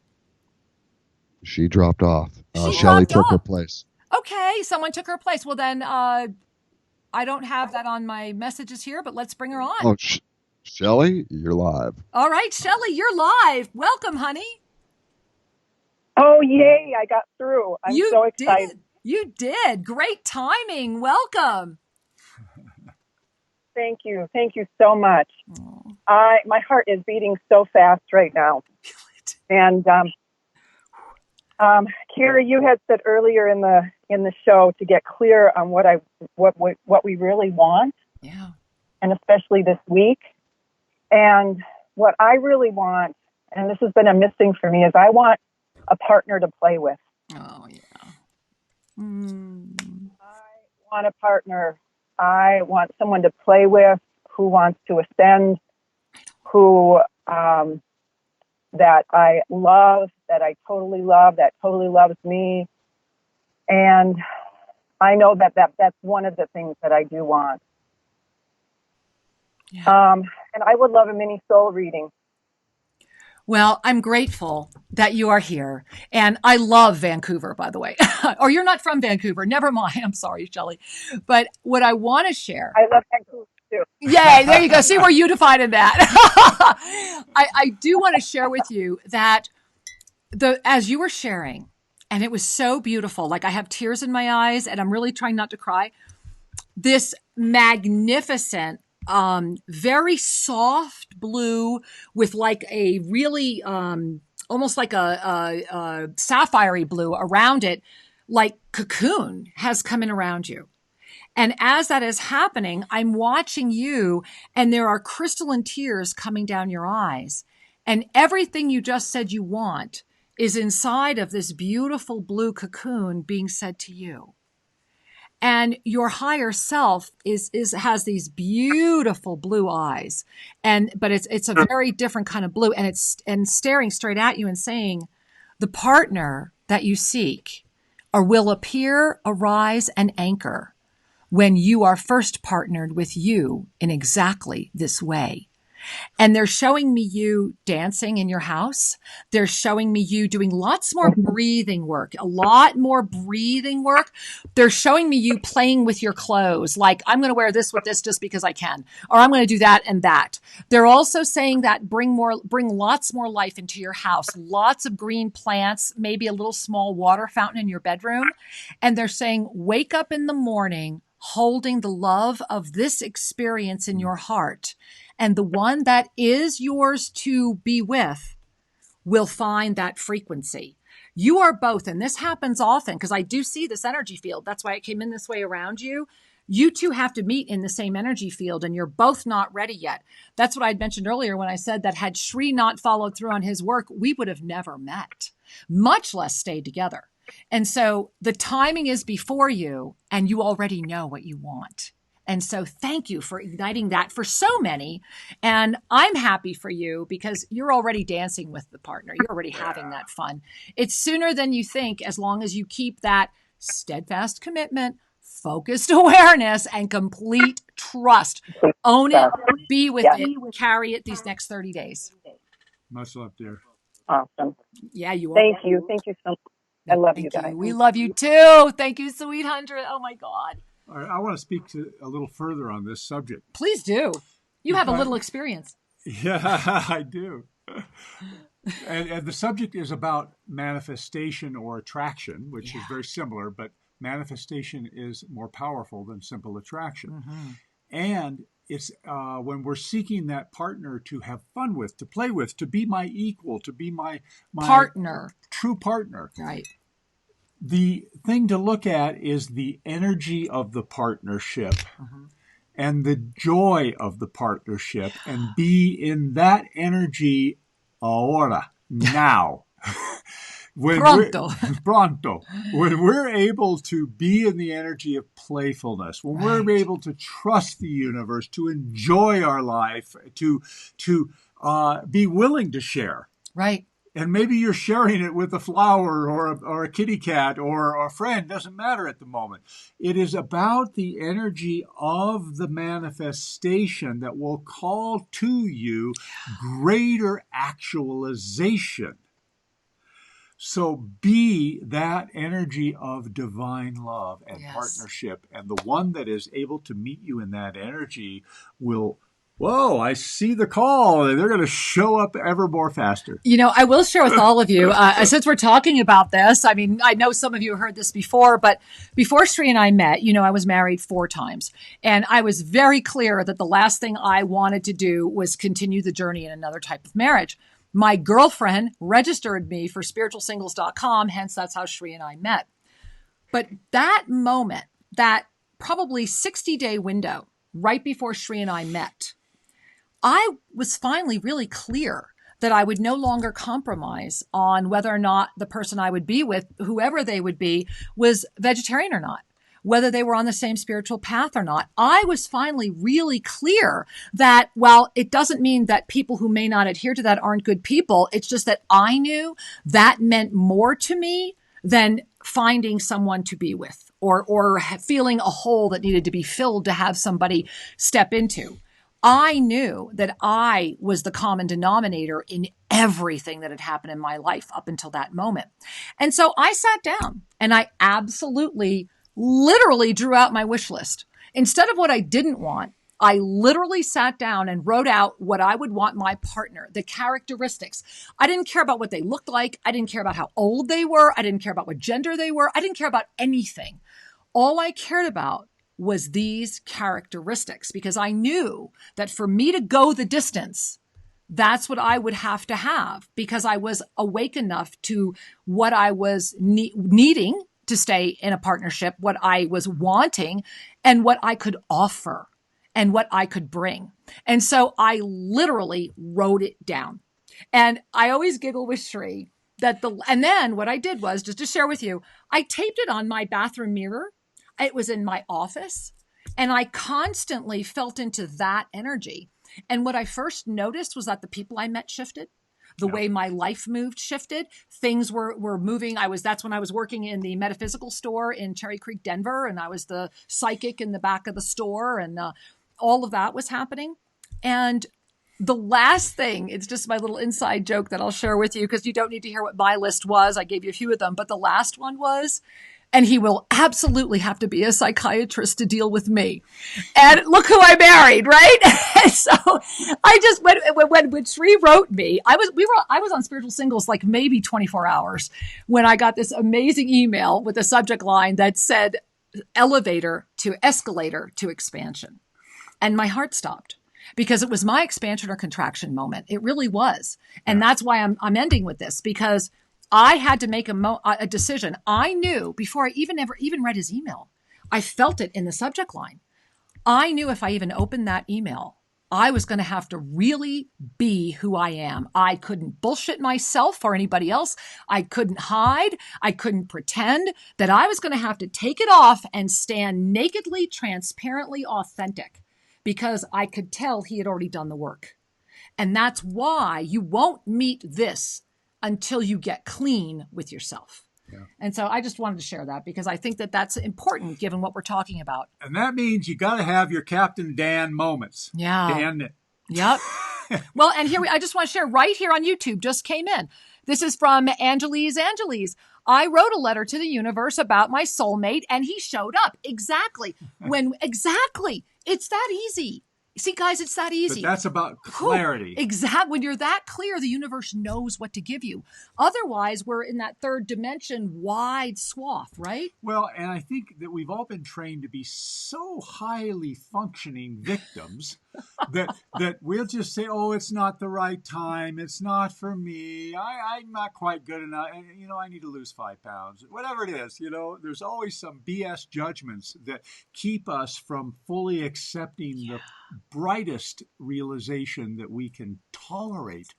She dropped off. Shelley took her place. Okay, someone took her place. Well, then I don't have that on my messages here, but let's bring her on. Oh, Shelley, you're live. All right, Shelley, you're live. Welcome, honey. Oh, yay, I got through. I'm so excited. You did. Great timing. Welcome. Thank you. Thank you so much. My heart is beating so fast right now. And Carrie, you had said earlier in the show to get clear on what we really want. Yeah. And especially this week. And what I really want, and this has been a missing for me, is I want a partner to play with. Oh, yeah. I want a partner. I want someone to play with who wants to ascend, who that I love, that I totally love, that totally loves me. And I know that's one of the things that I do want. Yeah. And I would love a mini soul reading. Well, I'm grateful that you are here. And I love Vancouver, by the way. Or you're not from Vancouver. Never mind. I'm sorry, Shelley. But what I want to share. I love Vancouver too. Yay. There you go. See, we're unified in that. I do want to share with you that as you were sharing, and it was so beautiful, like I have tears in my eyes and I'm really trying not to cry. This magnificent, very soft blue with like a really, almost like a sapphire blue around it, like cocoon has come in around you. And as that is happening, I'm watching you and there are crystalline tears coming down your eyes. And everything you just said you want is inside of this beautiful blue cocoon being said to you. And your higher self has these beautiful blue eyes, but it's a very different kind of blue, and it's staring straight at you and saying, the partner that you seek or will appear, arise, and anchor when you are first partnered with you in exactly this way. And they're showing me you dancing in your house. They're showing me you doing lots more breathing work, a lot more breathing work. They're showing me you playing with your clothes. Like, I'm going to wear this with this just because I can, or I'm going to do that and that. They're also saying that bring lots more life into your house, lots of green plants, maybe a little small water fountain in your bedroom. And they're saying, wake up in the morning holding the love of this experience in your heart. And the one that is yours to be with will find that frequency. You are both, and this happens often because I do see this energy field. That's why it came in this way around you. You two have to meet in the same energy field, and you're both not ready yet. That's what I mentioned earlier when I said that had Shri not followed through on his work, we would have never met, much less stayed together. And so the timing is before you, and you already know what you want. And so thank you for igniting that for so many. And I'm happy for you because you're already dancing with the partner. You're already having that fun. It's sooner than you think, as long as you keep that steadfast commitment, focused awareness, and complete trust. Own it, be with it, carry it these next 30 days. Much love, dear. Awesome. Yeah, you are. Thank you. Thank you so much. I love you guys. We love you too. Thank you, sweet 100. Oh my God. All right, I want to speak a little further on this subject. Please do. You have a little experience. Yeah, I do. And the subject is about manifestation or attraction, which is very similar, but manifestation is more powerful than simple attraction. Mm-hmm. And it's when we're seeking that partner to have fun with, to play with, to be my equal, to be my partner, true partner. Right. The thing to look at is the energy of the partnership and the joy of the partnership, and be in that energy ahora, now. Pronto. When we're able to be in the energy of playfulness, when we're able to trust the universe, to enjoy our life, to be willing to share. Right. And maybe you're sharing it with a flower or a kitty cat or a friend, doesn't matter at the moment. It is about the energy of the manifestation that will call to you greater actualization. So be that energy of divine love and partnership. And the one that is able to meet you in that energy will Whoa, I see the call. They're going to show up ever more faster. You know, I will share with all of you, since we're talking about this, I mean, I know some of you heard this before, but before Sri and I met, you know, I was married 4 times. And I was very clear that the last thing I wanted to do was continue the journey in another type of marriage. My girlfriend registered me for spiritualsingles.com, hence that's how Sri and I met. But that moment, that probably 60-day window right before Sri and I met, I was finally really clear that I would no longer compromise on whether or not the person I would be with, whoever they would be, was vegetarian or not, whether they were on the same spiritual path or not. I was finally really clear that, well, it doesn't mean that people who may not adhere to that aren't good people. It's just that I knew that meant more to me than finding someone to be with or feeling a hole that needed to be filled to have somebody step into. I knew that I was the common denominator in everything that had happened in my life up until that moment. And so I sat down and I absolutely, literally drew out my wish list. Instead of what I didn't want, I literally sat down and wrote out what I would want my partner, the characteristics. I didn't care about what they looked like. I didn't care about how old they were. I didn't care about what gender they were. I didn't care about anything. All I cared about was these characteristics, because I knew that for me to go the distance, that's what I would have to have, because I was awake enough to what I was needing to stay in a partnership, what I was wanting, and what I could offer and what I could bring. And so I literally wrote it down. And I always giggle with Sri and then what I did was, just to share with you, I taped it on my bathroom mirror. It was in my office, and I constantly felt into that energy. And what I first noticed was that the people I met shifted. The way my life moved shifted. Things were moving. That's when I was working in the metaphysical store in Cherry Creek, Denver, and I was the psychic in the back of the store, and all of that was happening. And the last thing, it's just my little inside joke that I'll share with you, because you don't need to hear what my list was. I gave you a few of them, but the last one was, and he will absolutely have to be a psychiatrist to deal with me. And look who I married, right? And so I just when Sri wrote me, I was on Spiritual Singles like maybe 24 hours when I got this amazing email with a subject line that said elevator to escalator to expansion. And my heart stopped, because it was my expansion or contraction moment. It really was. And that's why I'm ending with this, because I had to make a decision. I knew before I even read his email, I felt it in the subject line. I knew if I even opened that email, I was going to have to really be who I am. I couldn't bullshit myself or anybody else. I couldn't hide. I couldn't pretend. That I was going to have to take it off and stand nakedly, transparently authentic, because I could tell he had already done the work. And that's why you won't meet this until you get clean with yourself. Yeah. And so I just wanted to share that, because I think that that's important given what we're talking about. And that means you got to have your Captain Dan moments. Yeah. Dan. Yep. Well, and I just want to share right here on YouTube, just came in. This is from Angeles. I wrote a letter to the universe about my soulmate, and he showed up. Exactly. It's that easy. See, guys, it's that easy. But that's about clarity. Exactly. When you're that clear, the universe knows what to give you. Otherwise, we're in that third dimension, wide swath, right? Well, and I think that we've all been trained to be so highly functioning victims that we'll just say, oh, it's not the right time. It's not for me. I'm not quite good enough. And, I need to lose 5 pounds. Whatever it is, there's always some BS judgments that keep us from fully accepting the brightest realization that we can tolerate.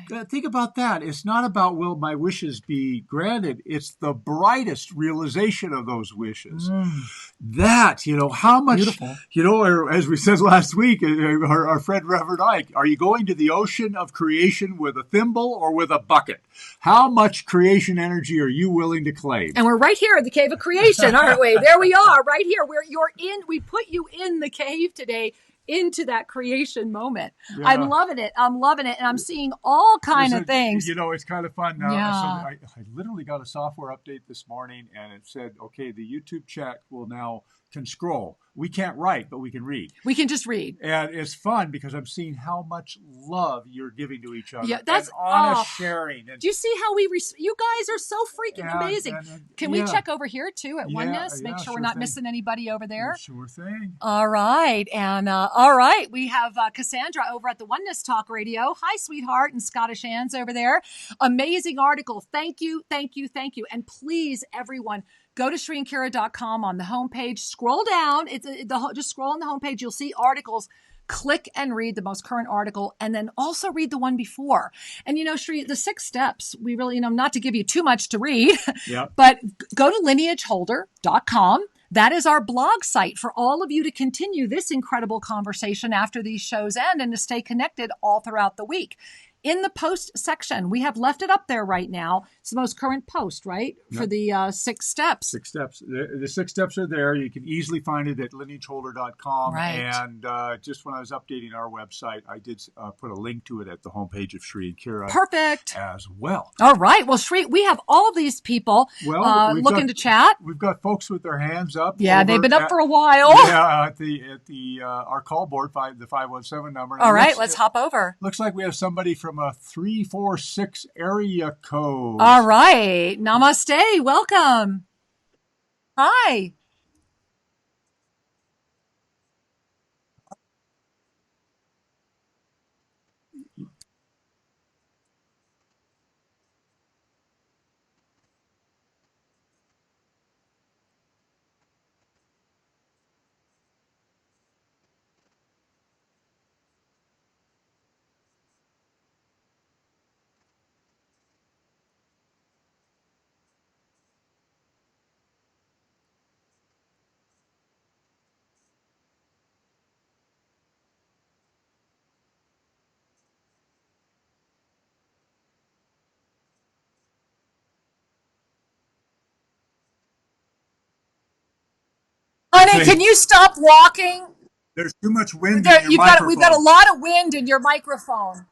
Right. Think about that. It's not about, will my wishes be granted? It's the brightest realization of those wishes. That, how much, beautiful. Or as we said last week, our friend Reverend Ike, are you going to the ocean of creation with a thimble or with a bucket? How much creation energy are you willing to claim? And we're right here in the cave of creation, aren't we? There we are, right here. We put you in the cave today, into that creation moment. Yeah. I'm loving it. And I'm seeing all kind of things. It's kind of fun now. Yeah. So I literally got a software update this morning, and it said, okay, the YouTube chat will now can scroll. We can't write, but we can read. We can just read. And it's fun because I'm seeing how much love you're giving to each other. Yeah, that's and honest sharing. And, do you see how you guys are so freaking amazing. Can we check over here too at Oneness? Make sure we're not missing anybody over there. Sure thing. All right. And all right, we have Cassandra over at the Oneness Talk Radio. Hi, sweetheart, and Scottish Ann's over there. Amazing article. Thank you, thank you, thank you. And please, everyone, go to ShriandKira.com on the homepage. Scroll down. Just scroll on the homepage. You'll see articles. Click and read the most current article, and then also read the one before. And, Shri, the 6 steps, we really, not to give you too much to read, but go to lineageholder.com. That is our blog site for all of you to continue this incredible conversation after these shows end and to stay connected all throughout the week. In the post section, we have left it up there right now. It's the most current post, right? Yep. For the 6 steps. 6 steps. The 6 steps are there. You can easily find it at lineageholder.com. Right. And just when I was updating our website, I did put a link to it at the homepage of Shri and Kira. Perfect. As well. All right. Well, Shri, we have all of these people looking to chat. We've got folks with their hands up. Yeah, they've been up for a while. Yeah, at the our call board, the 517 number. All right, let's hop over. Looks like we have somebody from a 346 area code. All right. Namaste. Welcome. Hi. Honey, can you stop walking? There's too much wind in your microphone. We've got a lot of wind in your microphone.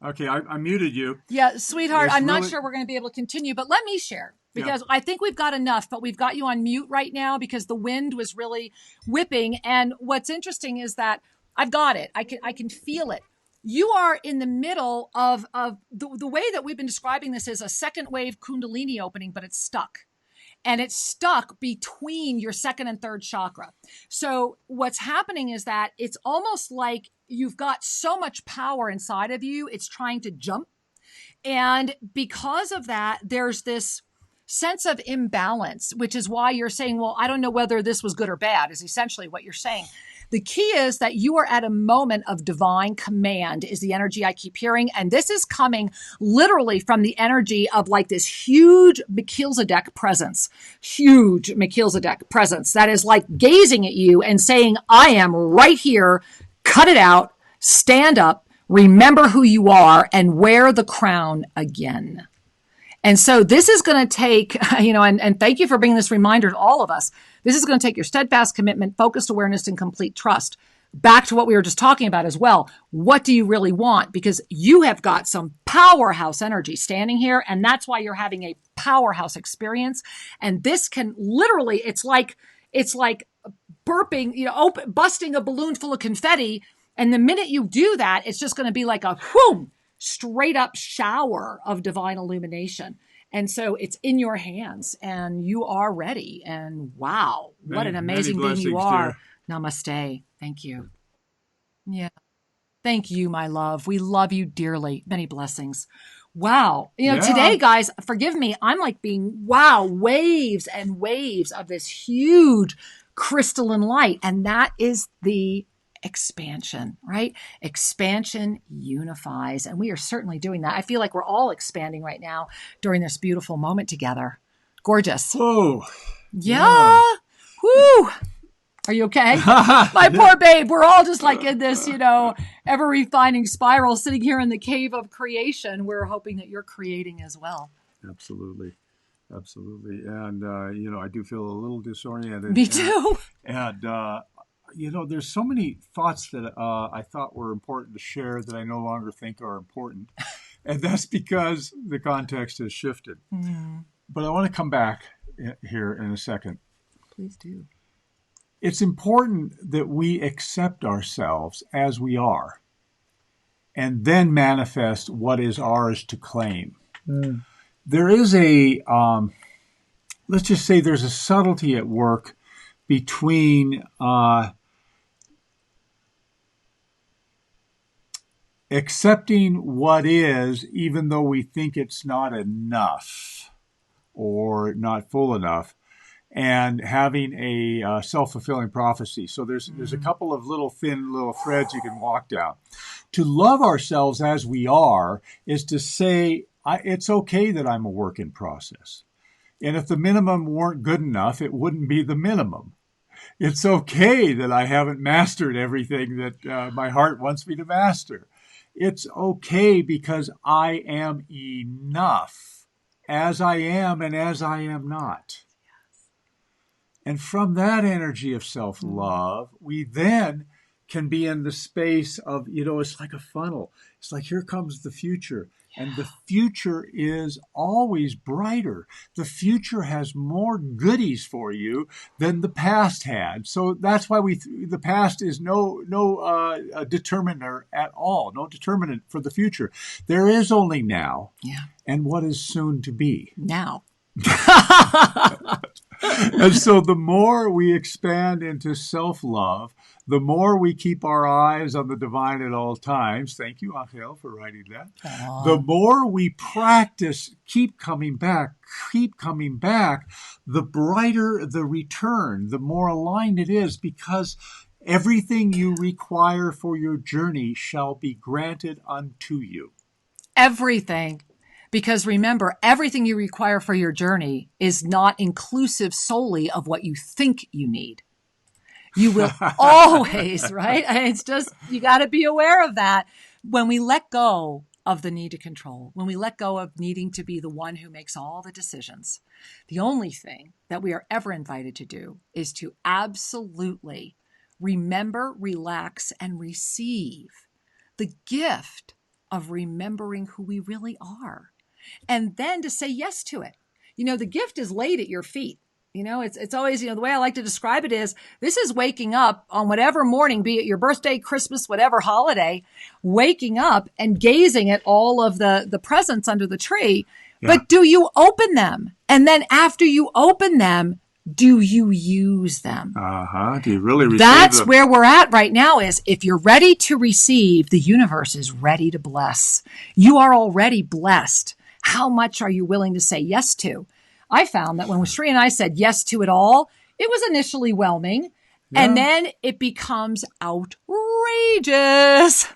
Okay, I muted you. Yeah, sweetheart, I'm not sure we're going to be able to continue, but let me share because I think we've got enough, but we've got you on mute right now because the wind was really whipping. And what's interesting is that I've got it. I can feel it. You are in the middle of the way that we've been describing this is a second wave Kundalini opening, but it's stuck. And it's stuck between your second and third chakra. So what's happening is that it's almost like you've got so much power inside of you, it's trying to jump. And because of that, there's this sense of imbalance, which is why you're saying, well, I don't know whether this was good or bad, is essentially what you're saying. The key is that you are at a moment of divine command is the energy I keep hearing. And this is coming literally from the energy of like this huge Melchizedek presence, that is like gazing at you and saying, I am right here, cut it out, stand up, remember who you are, and wear the crown again. And so this is going to take, and thank you for bringing this reminder to all of us. This is going to take your steadfast commitment, focused awareness, and complete trust. Back to what we were just talking about as well. What do you really want? Because you have got some powerhouse energy standing here, and that's why you're having a powerhouse experience. And this can literally, it's like burping, busting a balloon full of confetti. And the minute you do that, it's just going to be like a whoom, straight up shower of divine illumination. And so it's in your hands and you are ready. And wow, what an amazing being you are. Dear. Namaste. Thank you. Yeah. Thank you, my love. We love you dearly. Many blessings. Wow. Today, guys, forgive me. I'm like being, waves and waves of this huge crystalline light. And that is the expansion, right? Expansion unifies. And we are certainly doing that. I feel like we're all expanding right now during this beautiful moment together. Gorgeous. Oh, yeah. Woo. Are you okay? My poor babe. We're all just like in this, ever refining spiral sitting here in the cave of creation. We're hoping that you're creating as well. Absolutely. Absolutely. And, I do feel a little disoriented. Me too. There's so many thoughts that I thought were important to share that I no longer think are important. And that's because the context has shifted. Mm. But I want to come back here in a second. Please do. It's important that we accept ourselves as we are and then manifest what is ours to claim. There is let's just say there's a subtlety at work between accepting what is, even though we think it's not enough or not full enough, and having a self-fulfilling prophecy. So there's a couple of thin little threads you can walk down. To love ourselves as we are is to say, it's okay that I'm a work in process. And if the minimum weren't good enough, it wouldn't be the minimum. It's okay that I haven't mastered everything that my heart wants me to master. It's okay because I am enough as I am and as I am not. And from that energy of self-love, we then can be in the space of, it's like a funnel. It's like, here comes the future. And the future is always brighter. The future has more goodies for you than the past had. So that's why the past is no determiner at all, no determinant for the future. There is only now and what is soon to be. Now. And so the more we expand into self-love, the more we keep our eyes on the divine at all times. Thank you, Angel, for writing that. Aww. The more we practice, keep coming back, the brighter the return, the more aligned it is, because everything you require for your journey shall be granted unto you. Everything. Because remember, everything you require for your journey is not inclusive solely of what you think you need. You will always, right? It's just, you got to be aware of that. When we let go of the need to control, when we let go of needing to be the one who makes all the decisions, the only thing that we are ever invited to do is to absolutely remember, relax, and receive the gift of remembering who we really are. And then to say yes to it. The gift is laid at your feet. It's always, the way I like to describe it is, this is waking up on whatever morning, be it your birthday, Christmas, whatever holiday, waking up and gazing at all of the presents under the tree. Yeah. But do you open them? And then after you open them, do you use them? Do you really receive That's them? Where we're at right now is, if you're ready to receive, the universe is ready to bless. You are already blessed. How much are you willing to say yes to? I found that when Sri and I said yes to it all, it was initially whelming, and then it becomes outrageous.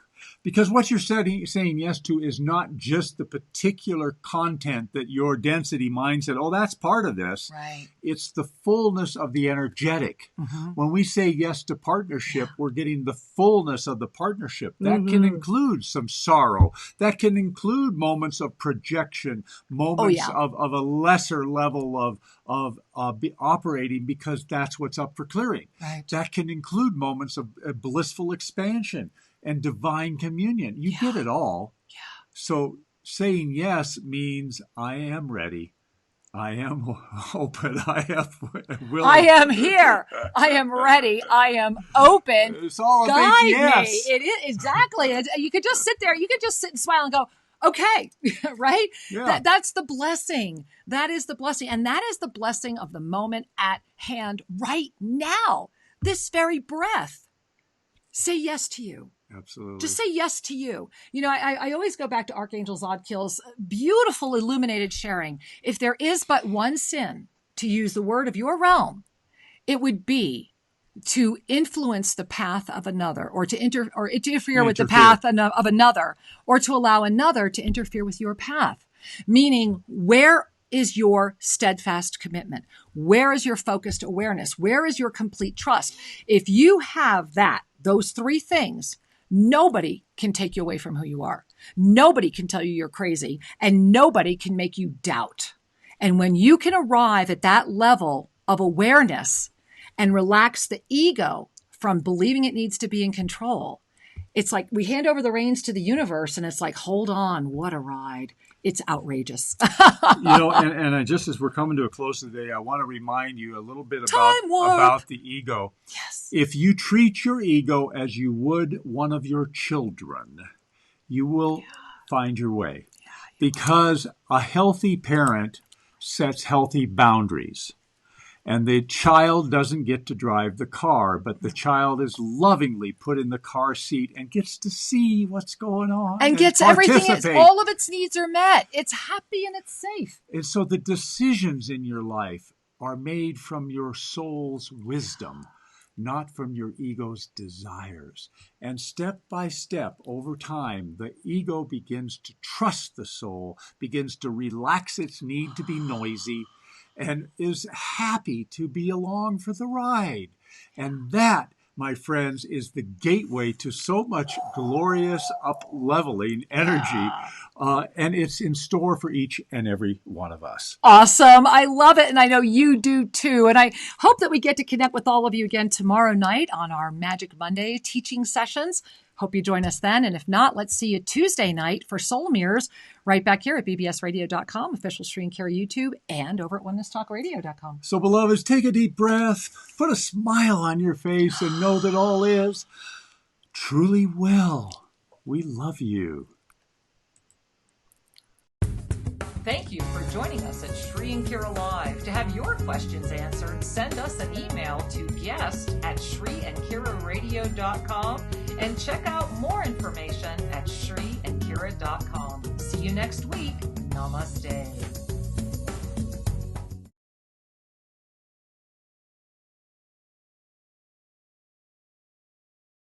Because what you're saying yes to is not just the particular content that your density mind said, that's part of this. Right. It's the fullness of the energetic. Mm-hmm. When we say yes to partnership, we're getting the fullness of the partnership. That can include some sorrow. That can include moments of projection, moments of a lesser level of operating, because that's what's up for clearing. Right. That can include moments of blissful expansion and divine communion. You get it all. Yeah. So saying yes means I am ready. I am open. I am willing. I am here. I am ready. I am open. It's all a Guide big yes. me. It is exactly. You could just sit there. You could just sit and smile and go, okay, right? Yeah. That's the blessing. That is the blessing. And that is the blessing of the moment at hand right now. This very breath. Say yes to you. Absolutely. Just say yes to you. I always go back to Archangel Zadkiel's beautiful illuminated sharing. If there is but one sin, to use the word of your realm, it would be to influence the path of another, or to interfere with the path of another, or to allow another to interfere with your path. Meaning, where is your steadfast commitment? Where is your focused awareness? Where is your complete trust? If you have those three things, nobody can take you away from who you are. Nobody can tell you you're crazy, and nobody can make you doubt. And when you can arrive at that level of awareness and relax the ego from believing it needs to be in control, it's like we hand over the reins to the universe, and it's like, hold on, what a ride. it's outrageous. And just as we're coming to a close today, I want to remind you a little bit about the ego. Yes. If you treat your ego as you would one of your children, you will find your way. Because a healthy parent sets healthy boundaries. And the child doesn't get to drive the car, but the child is lovingly put in the car seat and gets to see what's going on. And gets everything, all of its needs are met. It's happy and it's safe. And so the decisions in your life are made from your soul's wisdom, not from your ego's desires. And step by step, over time, the ego begins to trust the soul, begins to relax its need to be noisy, and is happy to be along for the ride. And that, my friends, is the gateway to so much glorious up-leveling energy. And it's in store for each and every one of us. Awesome. I love it. And I know you do too. And I hope that we get to connect with all of you again tomorrow night on our Magic Monday teaching sessions. Hope you join us then. And if not, let's see you Tuesday night for Soul Mirrors right back here at bbsradio.com, official Sri and Kara YouTube, and over at onenesstalkradio.com. So, beloveds, take a deep breath, put a smile on your face, and know that all is truly well. We love you. Thank you for joining us at Sri and Kara Live. To have your questions answered, send us an email to guest@SriandKaraRadio.com and check out more information at SriandKara.com. See you next week. Namaste.